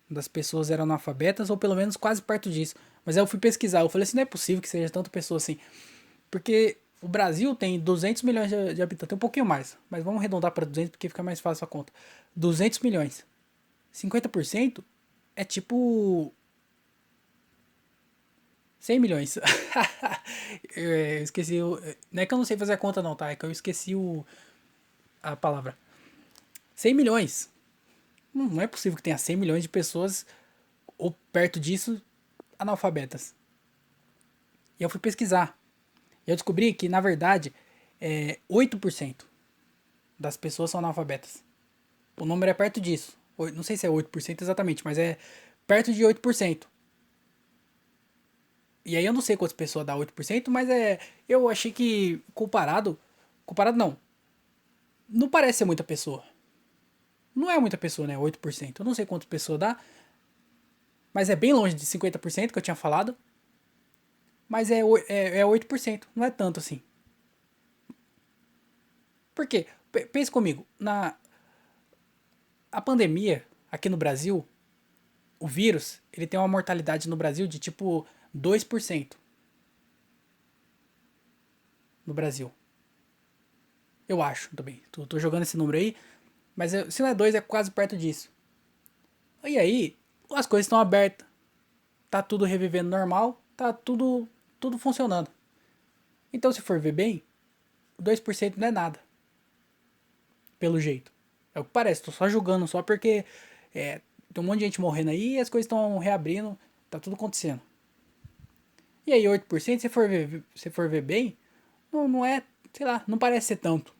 das pessoas eram analfabetas, ou pelo menos quase perto disso. Mas aí eu fui pesquisar, eu falei assim, não é possível que seja tanta pessoa assim. Porque o Brasil tem 200 milhões de habitantes, tem um pouquinho mais, mas vamos arredondar para 200 porque fica mais fácil a conta. 200 milhões. 50% é tipo 100 milhões. Eu esqueci. Não é que eu não sei fazer a conta, não, tá? É que eu esqueci a palavra. 100 milhões. Não é possível que tenha 100 milhões de pessoas, ou perto disso, analfabetas. E eu fui pesquisar. E eu descobri que, na verdade, 8% das pessoas são analfabetas. O número é perto disso. Não sei se é 8% exatamente, mas é perto de 8%. E aí eu não sei quantas pessoas dá 8%, mas eu achei que comparado não. Não parece ser muita pessoa. Não é muita pessoa, né? 8%. Eu não sei quantas pessoas dá, mas é bem longe de 50% que eu tinha falado. Mas é 8%, não é tanto assim. Por quê? Pense comigo, a pandemia aqui no Brasil, o vírus, ele tem uma mortalidade no Brasil de tipo 2% no Brasil. Eu acho também. Tô jogando esse número aí, mas se não é 2, é quase perto disso. E aí, as coisas estão abertas. Tá tudo revivendo normal. tá tudo funcionando. Então, se for ver bem, o 2% não é nada. Pelo jeito. É o que parece, tô só julgando só porque tem um monte de gente morrendo aí e as coisas estão reabrindo, tá tudo acontecendo. E aí 8%, se for ver bem, não é, sei lá, não parece ser tanto.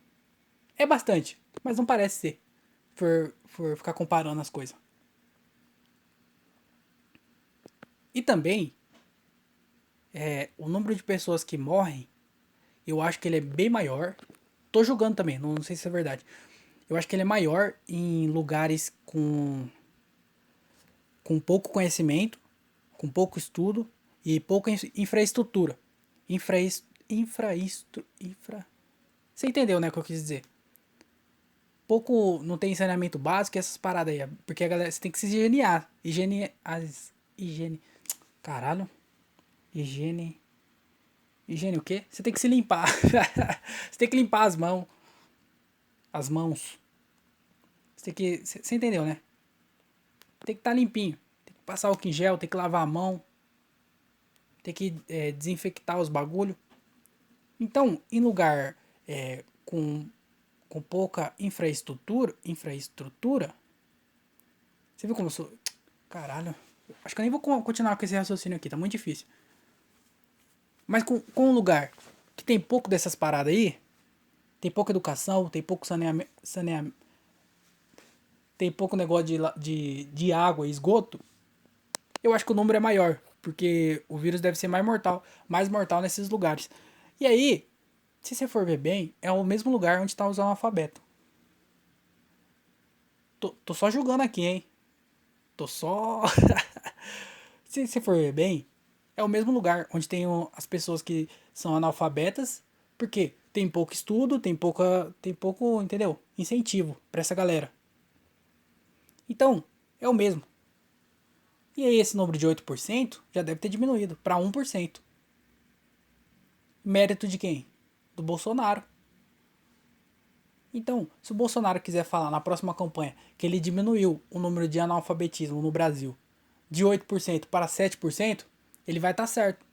É bastante, mas não parece ser. For ficar comparando as coisas. E também, o número de pessoas que morrem, eu acho que ele é bem maior. Tô julgando também, não sei se é verdade. Eu acho que ele é maior em lugares com pouco conhecimento, com pouco estudo e pouca infraestrutura. Infra. Você entendeu, né, o que eu quis dizer? Pouco não tem saneamento básico e essas paradas aí. Porque a galera, você tem que se higieniar. Higiene. Caralho. Higiene. Higiene o quê? Você tem que se limpar. Você tem que limpar as mãos. As mãos. Você tem que. Você entendeu, né? Tem que estar limpinho. Tem que passar álcool em gel, tem que lavar a mão. Tem que desinfectar os bagulho. Então, em lugar com pouca infraestrutura, você viu como eu sou. Caralho. Acho que eu nem vou continuar com esse raciocínio aqui, tá muito difícil. Mas com um lugar que tem pouco dessas paradas aí, tem pouca educação, tem pouco saneamento, tem pouco negócio de água e esgoto, eu acho que o número é maior. Porque o vírus deve ser mais mortal nesses lugares. E aí, se você for ver bem, é o mesmo lugar onde tá os analfabetos. Tô só julgando aqui, hein? Tô só. Se você for ver bem, é o mesmo lugar onde tem as pessoas que são analfabetas, porque tem pouco estudo, tem pouco, entendeu? Incentivo pra essa galera. Então, é o mesmo. E aí esse número de 8% já deve ter diminuído para 1%. Mérito de quem? Do Bolsonaro. Então, se o Bolsonaro quiser falar na próxima campanha que ele diminuiu o número de analfabetismo no Brasil de 8% para 7%, ele vai estar certo.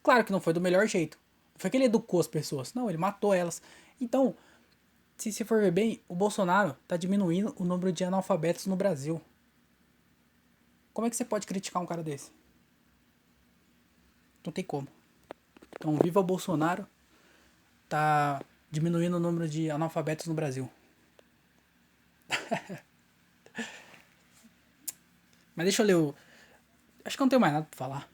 Claro que não foi do melhor jeito. Não foi que ele educou as pessoas. Não, ele matou elas. Então, se for ver bem, o Bolsonaro está diminuindo o número de analfabetos no Brasil. Como é que você pode criticar um cara desse? Não tem como. Então, viva o Bolsonaro. Tá diminuindo o número de analfabetos no Brasil. Mas deixa eu ler o... Acho que eu não tenho mais nada pra falar.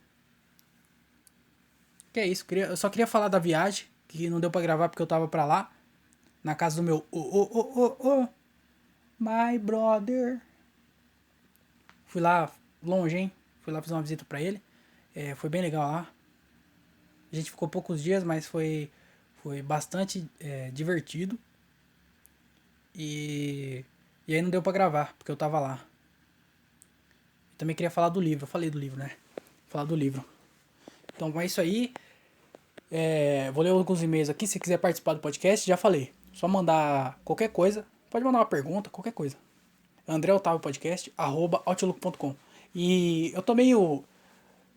Que é isso, eu só queria falar da viagem, que não deu pra gravar porque eu tava pra lá. Na casa do meu... My brother. Fui lá longe, hein? Fui lá fazer uma visita pra ele. Foi bem legal lá. A gente ficou poucos dias, mas foi bastante divertido. E aí não deu pra gravar, porque eu tava lá. Eu também queria falar do livro. Eu falei do livro, né? Falar do livro. Então é isso aí. Vou ler alguns e-mails aqui. Se quiser participar do podcast, já falei. Só mandar qualquer coisa. Pode mandar uma pergunta, qualquer coisa. André Otávio Podcast, @outlook.com. E eu tô meio...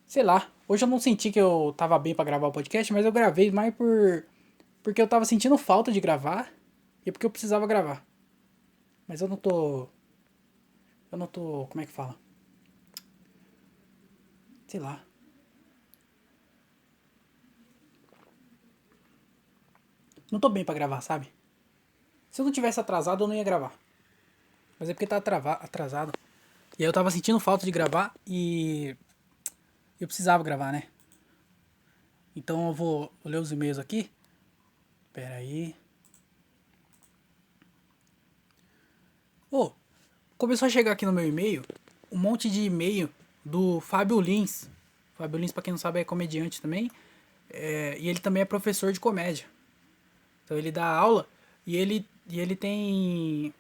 Sei lá. Hoje eu não senti que eu tava bem pra gravar o podcast, mas eu gravei mais porque eu tava sentindo falta de gravar e porque eu precisava gravar. Mas eu não tô... Como é que fala? Sei lá. Não tô bem pra gravar, sabe? Se eu não tivesse atrasado, eu não ia gravar. Mas é porque tá atrasado. E aí eu tava sentindo falta de gravar e eu precisava gravar, né? Então eu vou ler os e-mails aqui. Pera aí. Começou a chegar aqui no meu e-mail um monte de e-mail do Fábio Lins. Fábio Lins, pra quem não sabe, é comediante também. E ele também é professor de comédia. Então ele dá aula e ele tem...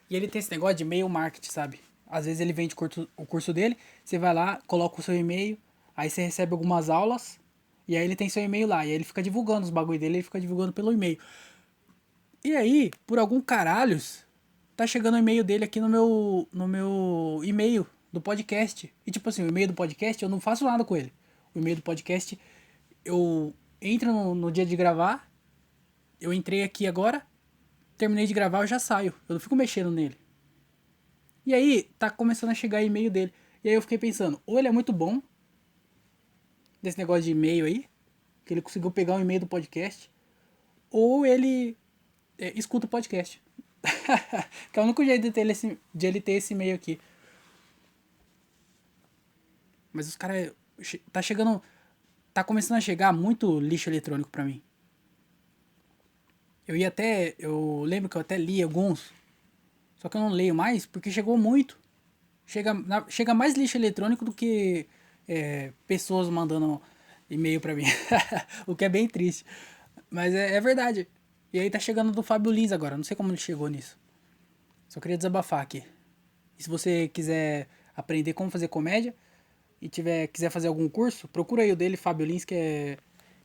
E ele tem esse negócio de e-mail marketing, sabe? Às vezes ele vende o curso dele, você vai lá, coloca o seu e-mail, aí você recebe algumas aulas, e aí ele tem seu e-mail lá, e aí ele fica divulgando os bagulho dele, ele fica divulgando pelo e-mail. E aí, por algum caralhos, tá chegando o e-mail dele aqui no meu e-mail do podcast. E tipo assim, o e-mail do podcast eu não faço nada com ele. O e-mail do podcast eu entro no dia de gravar, eu entrei aqui agora, terminei de gravar, eu já saio. Eu não fico mexendo nele. E aí, tá começando a chegar e-mail dele. E aí eu fiquei pensando, ou ele é muito bom, desse negócio de e-mail aí, que ele conseguiu pegar um e-mail do podcast, ou ele escuta o podcast. Que é o único jeito de ele ter esse e-mail aqui. Mas os caras. Tá chegando. Tá começando a chegar muito lixo eletrônico pra mim. Eu ia até. Eu lembro que eu até li alguns. Só que eu não leio mais porque chegou muito. Chega mais lixo eletrônico do que pessoas mandando e-mail pra mim. O que é bem triste. Mas é verdade. E aí tá chegando do Fábio Lins agora. Não sei como ele chegou nisso. Só queria desabafar aqui. E se você quiser aprender como fazer comédia e quiser fazer algum curso, procura aí o dele, Fábio Lins, que é,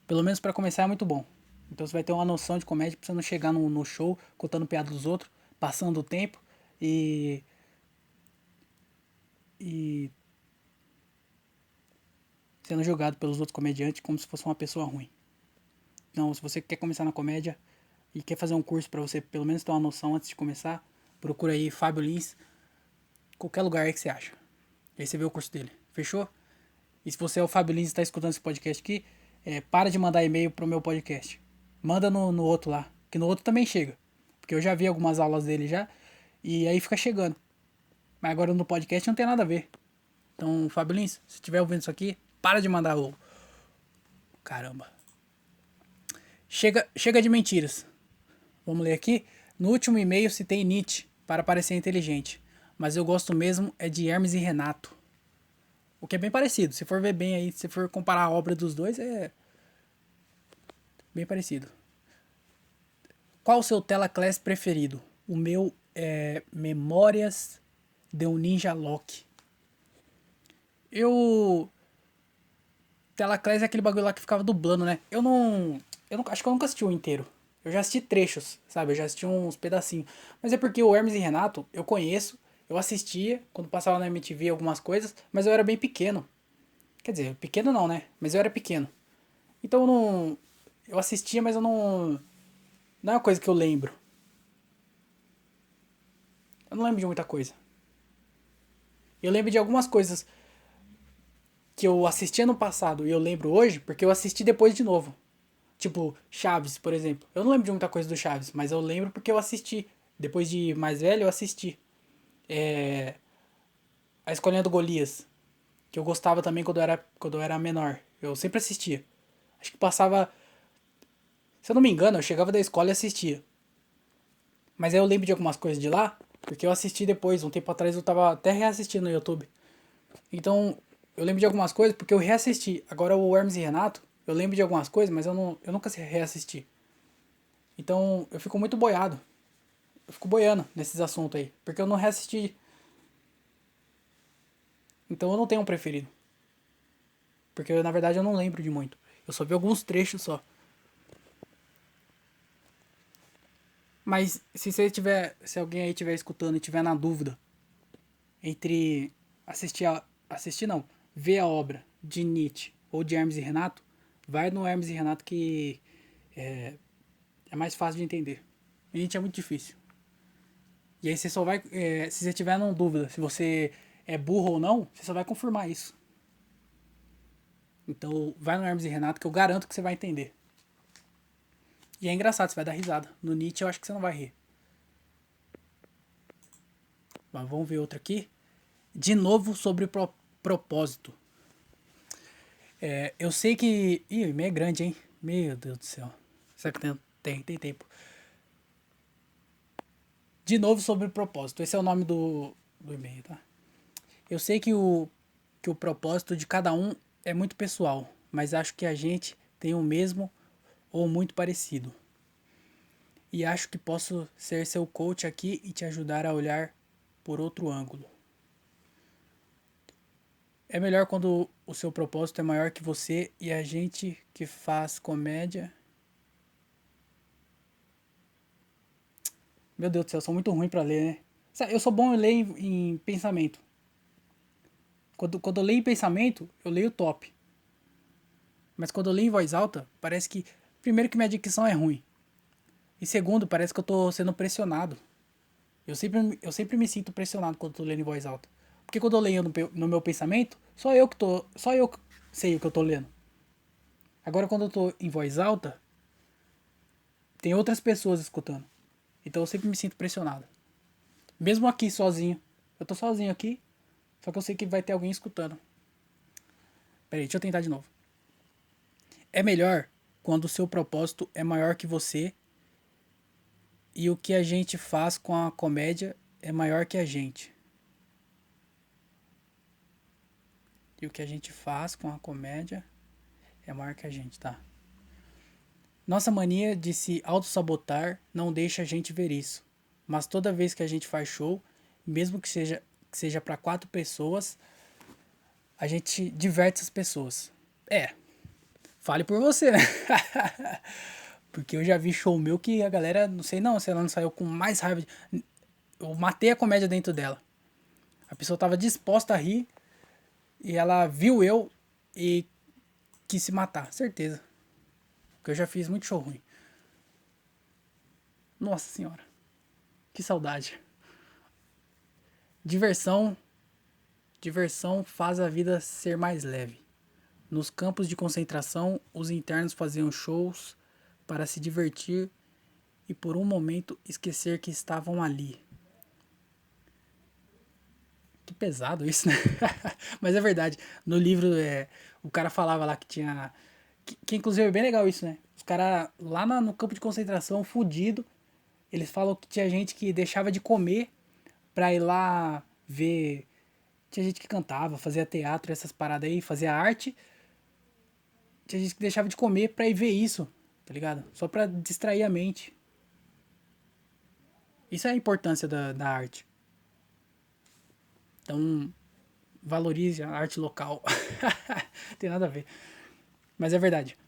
pelo menos pra começar, é muito bom. Então você vai ter uma noção de comédia pra você não chegar no show contando piada dos outros, passando o tempo e e sendo julgado pelos outros comediantes como se fosse uma pessoa ruim. Então, se você quer começar na comédia e quer fazer um curso pra você pelo menos ter uma noção antes de começar, procura aí Fábio Lins, qualquer lugar aí que você acha. E aí você vê o curso dele. Fechou? E se você é o Fábio Lins e está escutando esse podcast aqui, para de mandar e-mail pro meu podcast. Manda no outro lá, que no outro também chega. Porque eu já vi algumas aulas dele já, e aí fica chegando. Mas agora no podcast não tem nada a ver. Então, Fábio Lins, se estiver ouvindo isso aqui, para de mandar o... Caramba. Chega de mentiras. Vamos ler aqui. No último e-mail citei Nietzsche para parecer inteligente. Mas eu gosto mesmo é de Hermes e Renato. O que é bem parecido. Se for ver bem aí, se for comparar a obra dos dois, é bem parecido. Qual o seu Telaclass preferido? O meu é Memórias de um Ninja Loki. Eu. Telaclass é aquele bagulho lá que ficava dublando, né? Eu não. Acho que eu nunca assisti o inteiro. Eu já assisti trechos, sabe? Eu já assisti uns pedacinhos. Mas é porque o Hermes e Renato eu conheço. Eu assistia quando passava na MTV algumas coisas, mas eu era bem pequeno. Quer dizer, pequeno não, né? Mas eu era pequeno. Então eu não. Eu assistia, mas eu não. Não é uma coisa que eu lembro. Eu não lembro de muita coisa. Eu lembro de algumas coisas que eu assistia no passado e eu lembro hoje porque eu assisti depois de novo. Tipo, Chaves, por exemplo. Eu não lembro de muita coisa do Chaves, mas eu lembro porque eu assisti. Depois de mais velho, eu assisti. É... A Escolinha do Golias, que eu gostava também quando eu era menor. Eu sempre assistia. Acho que passava. Se eu não me engano, eu chegava da escola e assistia. Mas aí eu lembro de algumas coisas de lá, porque eu assisti depois. Um tempo atrás eu tava até reassistindo no YouTube. Então, eu lembro de algumas coisas porque eu reassisti. Agora o Hermes e Renato, eu lembro de algumas coisas, mas eu nunca reassisti. Então, eu fico muito boiado. Eu fico boiando nesses assuntos aí, porque eu não reassisti. Então, eu não tenho um preferido. Porque na verdade eu não lembro de muito. Eu só vi alguns trechos só. Mas se alguém aí estiver escutando e tiver na dúvida entre assistir não, ver a obra de Nietzsche ou de Hermes e Renato, vai no Hermes e Renato que é mais fácil de entender. Nietzsche é muito difícil. E aí você só vai, se você tiver na dúvida se você é burro ou não, você só vai confirmar isso. Então vai no Hermes e Renato que eu garanto que você vai entender. E é engraçado, você vai dar risada. No Nietzsche eu acho que você não vai rir. Mas vamos ver outra aqui. De novo sobre propósito. Eu sei que. Ih, o e-mail é grande, hein? Meu Deus do céu. Será que tem tempo? De novo sobre propósito. Esse é o nome do e-mail, tá? Eu sei que o propósito de cada um é muito pessoal, mas acho que a gente tem o mesmo ou muito parecido. E acho que posso ser seu coach aqui e te ajudar a olhar por outro ângulo. É melhor quando o seu propósito é maior que você e a gente que faz comédia. Meu Deus do céu, eu sou muito ruim pra ler, né? Eu sou bom em ler em pensamento. Quando eu leio em pensamento, eu leio top. Mas quando eu leio em voz alta, parece que... Primeiro que minha dicção é ruim. E segundo, parece que eu tô sendo pressionado. Eu sempre me sinto pressionado quando eu tô lendo em voz alta. Porque quando eu leio no meu pensamento, só eu que sei o que eu tô lendo. Agora quando eu tô em voz alta, tem outras pessoas escutando. Então eu sempre me sinto pressionado. Mesmo aqui sozinho. Eu tô sozinho aqui, só que eu sei que vai ter alguém escutando. Peraí, deixa eu tentar de novo. É melhor quando o seu propósito é maior que você e o que a gente faz com a comédia é maior que a gente. E o que a gente faz com a comédia é maior que a gente, tá? Nossa mania de se auto-sabotar não deixa a gente ver isso. Mas toda vez que a gente faz show, mesmo que seja para 4 pessoas, a gente diverte as pessoas. É, fale por você, né? Porque eu já vi show meu que a galera, não sei não, se ela não saiu com mais raiva. Eu matei a comédia dentro dela. A pessoa tava disposta a rir e ela viu eu e quis se matar, certeza. Porque eu já fiz muito show ruim. Nossa senhora, que saudade. Diversão, diversão faz a vida ser mais leve. Nos campos de concentração, os internos faziam shows para se divertir e por um momento esquecer que estavam ali. Que pesado isso, né? Mas é verdade. No livro, o cara falava lá que tinha... Que inclusive é bem legal isso, né? Os caras lá no campo de concentração, fudido, eles falam que tinha gente que deixava de comer pra ir lá ver... Tinha gente que cantava, fazia teatro, essas paradas aí, fazia arte. Tinha gente que deixava de comer pra ir ver isso, tá ligado? Só pra distrair a mente. Isso é a importância da arte. Então, valorize a arte local. Tem nada a ver. Mas é verdade.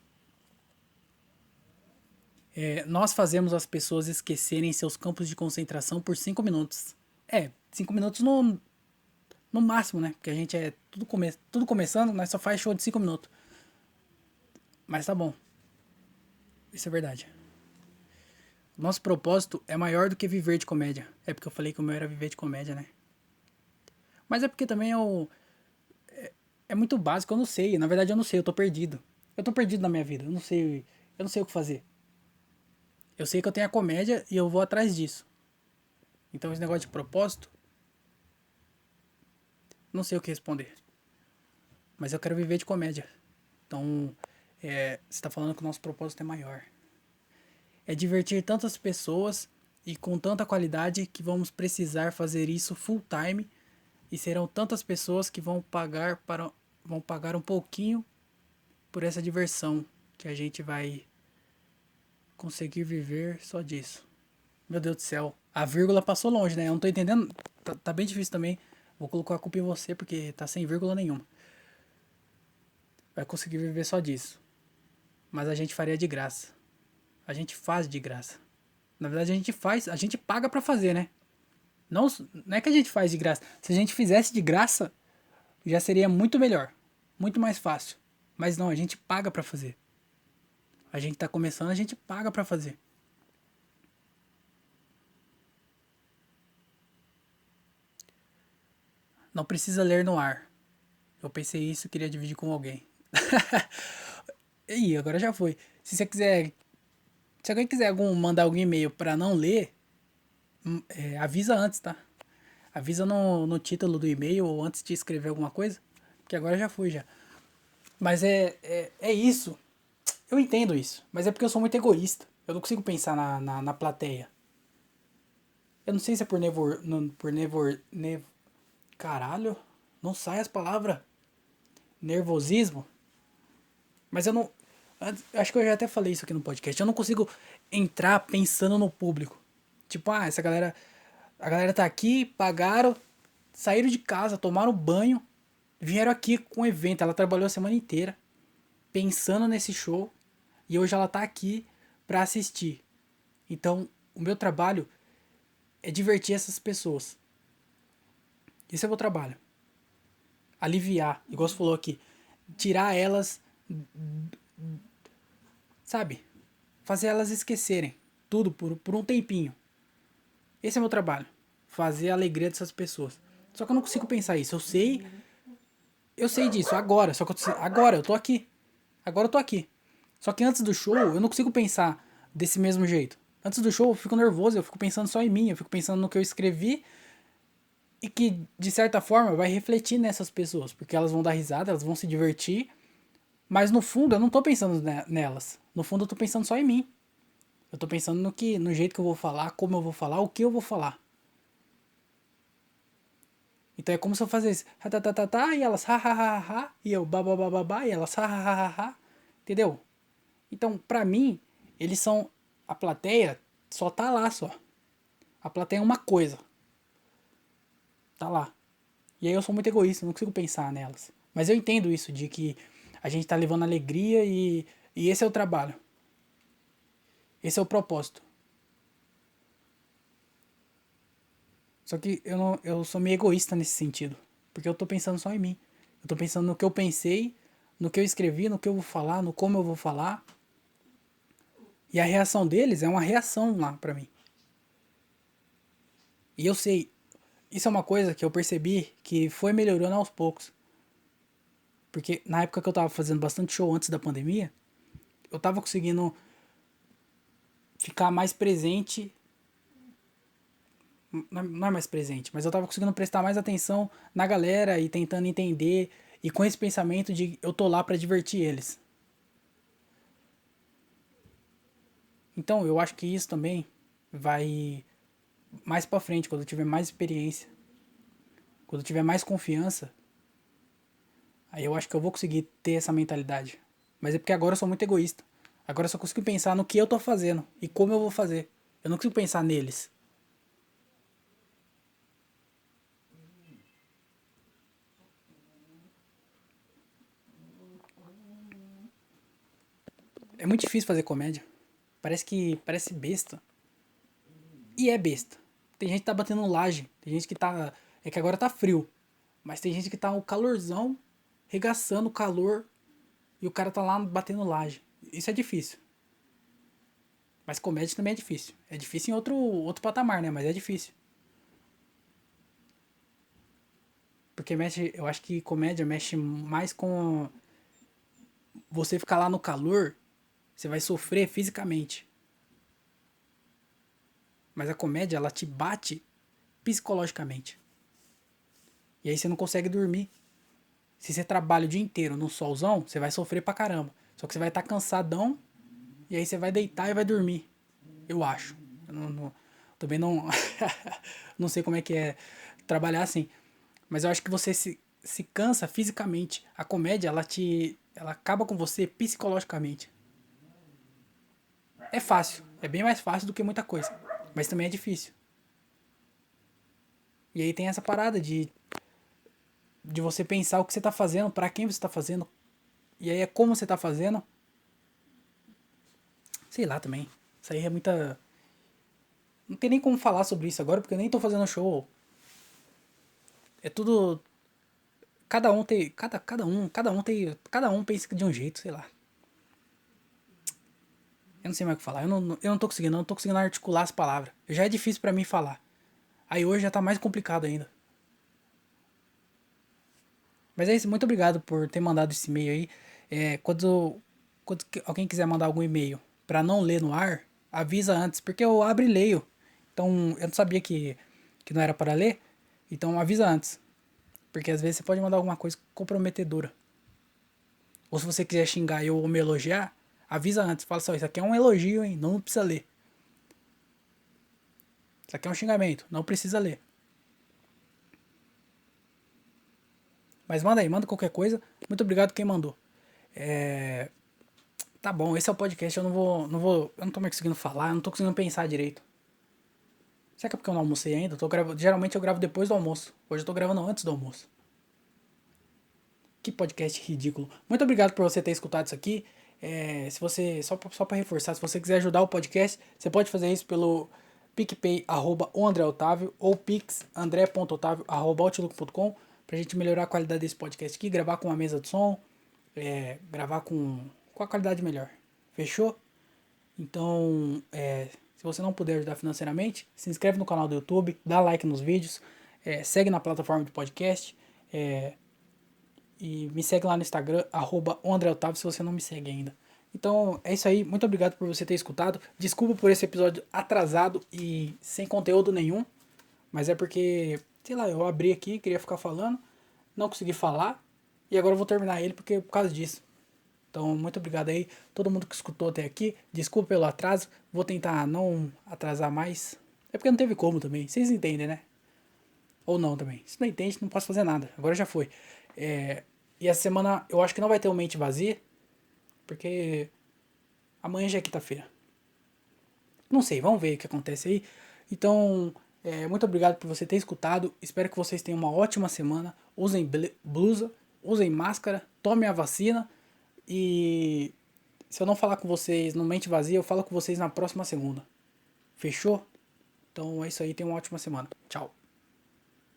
Nós fazemos as pessoas esquecerem seus campos de concentração por 5 minutos. 5 minutos no máximo, né? Porque a gente é tudo começando, nós só faz show de 5 minutos. Mas tá bom. Isso é verdade. Nosso propósito é maior do que viver de comédia. É porque eu falei que o meu era viver de comédia, né? Mas é porque também é muito básico, eu não sei. Na verdade eu não sei, eu tô perdido. Eu tô perdido na minha vida, eu não sei o que fazer. Eu sei que eu tenho a comédia e eu vou atrás disso. Então esse negócio de propósito, não sei o que responder. Mas eu quero viver de comédia. Então, você tá falando que o nosso propósito é maior. É divertir tantas pessoas e com tanta qualidade que vamos precisar fazer isso full time e serão tantas pessoas que vão pagar um pouquinho por essa diversão que a gente vai conseguir viver só disso. Meu Deus do céu. A vírgula passou longe, né? Eu não tô entendendo. Tá bem difícil também. Vou colocar a culpa em você porque tá sem vírgula nenhuma. Vai conseguir viver só disso. Mas a gente faria de graça. A gente faz de graça. Na verdade a gente paga pra fazer, né? Não é que a gente faz de graça. Se a gente fizesse de graça, já seria muito melhor. Muito mais fácil. Mas não, a gente paga pra fazer. A gente tá começando, a gente paga pra fazer. Não precisa ler no ar. Eu pensei isso e queria dividir com alguém. Ih, agora já foi. Se você quiser. Se alguém quiser mandar algum e-mail pra não ler, avisa antes, tá? Avisa no título do e-mail ou antes de escrever alguma coisa. Que agora já foi já. Mas é isso. Eu entendo isso. Mas é porque eu sou muito egoísta. Eu não consigo pensar na plateia. Eu não sei se é por caralho. Não sai as palavras. Nervosismo. Mas eu não. Acho que eu já até falei isso aqui no podcast. Eu não consigo entrar pensando no público. Tipo, essa galera. A galera tá aqui, pagaram, saíram de casa, tomaram banho, vieram aqui com o evento. Ela trabalhou a semana inteira pensando nesse show e hoje ela tá aqui pra assistir. Então, o meu trabalho é divertir essas pessoas. Esse é o meu trabalho. aliviar, igual você falou aqui, tirar elas, sabe? Fazer elas esquecerem tudo por um tempinho. Esse é meu trabalho, fazer a alegria dessas pessoas. Só que eu não consigo pensar isso. Eu sei disso agora, só que agora eu tô aqui. Agora eu tô aqui. Só que antes do show, eu não consigo pensar desse mesmo jeito. Antes do show, eu fico nervoso, eu fico pensando só em mim, eu fico pensando no que eu escrevi e que, de certa forma, vai refletir nessas pessoas, porque elas vão dar risada, elas vão se divertir, mas no fundo eu não tô pensando nelas. No fundo eu tô pensando só em mim. Eu tô pensando no jeito que eu vou falar, como eu vou falar, o que eu vou falar. Então é como se eu fizesse e elas ha ha ha ha, e eu babá, e elas ha ha ha ha, entendeu? Então, pra mim, eles são. A plateia só tá lá só. A plateia é uma coisa. Tá lá. E aí eu sou muito egoísta, não consigo pensar nelas. Mas eu entendo isso, de que a gente tá levando alegria e esse é o trabalho. Esse é o propósito. Só que eu sou meio egoísta nesse sentido. Porque eu tô pensando só em mim. Eu tô pensando no que eu pensei, no que eu escrevi, no que eu vou falar, no como eu vou falar. E a reação deles é uma reação lá pra mim. E eu sei, isso é uma coisa que eu percebi que foi melhorando aos poucos. Porque na época que eu tava fazendo bastante show antes da pandemia, eu tava conseguindo ficar mais presente. Não é mais presente, mas eu tava conseguindo prestar mais atenção na galera e tentando entender. E com esse pensamento de eu tô lá pra divertir eles. Então eu acho que isso também vai mais pra frente, quando eu tiver mais experiência, quando eu tiver mais confiança. Aí eu acho que eu vou conseguir ter essa mentalidade. Mas é porque agora eu sou muito egoísta. Agora eu só consigo pensar no que eu tô fazendo e como eu vou fazer. Eu não consigo pensar neles. É muito difícil fazer comédia. Parece besta. E é besta. Tem gente que tá batendo laje. Tem gente que tá. É que agora tá frio. Mas tem gente que tá o calorzão, regaçando o calor. E o cara tá lá batendo laje. Isso é difícil. Mas comédia também é difícil. É difícil em outro patamar, né? Mas é difícil. Porque mexe, eu acho que comédia mexe mais com você ficar lá no calor, você vai sofrer fisicamente. Mas a comédia, ela te bate psicologicamente. E aí você não consegue dormir. Se você trabalha o dia inteiro no solzão, você vai sofrer pra caramba. Só que você vai estar cansadão e aí você vai deitar e vai dormir. Eu acho. Eu também não, não sei como é que é trabalhar assim. Mas eu acho que você se cansa fisicamente. A comédia, ela acaba com você psicologicamente. É fácil. É bem mais fácil do que muita coisa. Mas também é difícil. E aí tem essa parada de você pensar o que você tá fazendo, pra quem você tá fazendo. E aí é como você tá fazendo. Sei lá também. Isso aí é muita. Não tem nem como falar sobre isso agora, porque eu nem tô fazendo show. É tudo. Cada um tem. Cada um tem. Cada um pensa de um jeito, sei lá. Eu não sei mais o que falar. Eu não tô conseguindo, eu não tô conseguindo articular as palavras. Já é difícil pra mim falar. Aí hoje já tá mais complicado ainda. Mas é isso, muito obrigado por ter mandado esse e-mail aí. Quando alguém quiser mandar algum e-mail pra não ler no ar, avisa antes, porque eu abro e leio. Então eu não sabia que não era para ler, então avisa antes. Porque às vezes você pode mandar alguma coisa comprometedora. Ou se você quiser xingar eu ou me elogiar, avisa antes. Fala só, isso aqui é um elogio, hein? Não precisa ler. Isso aqui é um xingamento, não precisa ler. Mas manda aí, manda qualquer coisa. Muito obrigado quem mandou. Tá bom, esse é o podcast, eu não tô mais conseguindo falar, eu não tô conseguindo pensar direito. Será que é porque eu não almocei ainda? Geralmente eu gravo depois do almoço. Hoje eu tô gravando antes do almoço. Que podcast ridículo. Muito obrigado por você ter escutado isso aqui. Se você, só pra reforçar, se você quiser ajudar o podcast, você pode fazer isso pelo PicPay, @oandreotavio ou pixandre.otavio@outlook.com. pra gente melhorar a qualidade desse podcast aqui, gravar com uma mesa de som, gravar com a qualidade melhor. Fechou? Então, se você não puder ajudar financeiramente, se inscreve no canal do YouTube, dá like nos vídeos, segue na plataforma de podcast, e me segue lá no Instagram, @andreotávio, se você não me segue ainda. Então, é isso aí. Muito obrigado por você ter escutado. Desculpa por esse episódio atrasado e sem conteúdo nenhum. Mas é porque, sei lá, eu abri aqui, queria ficar falando, não consegui falar. E agora eu vou terminar ele por causa disso. Então, muito obrigado aí, todo mundo que escutou até aqui. Desculpa pelo atraso. Vou tentar não atrasar mais. É porque não teve como também. Vocês entendem, né? Ou não também. Se não entende, não posso fazer nada. Agora já foi. E essa semana eu acho que não vai ter um Mente Vazia. Porque amanhã já é quinta-feira. Não sei, vamos ver o que acontece aí. Então, muito obrigado por você ter escutado. Espero que vocês tenham uma ótima semana. Usem blusa, usem máscara, tomem a vacina. E se eu não falar com vocês no Mente Vazia, eu falo com vocês na próxima segunda. Fechou? Então é isso aí, tenham uma ótima semana. Tchau.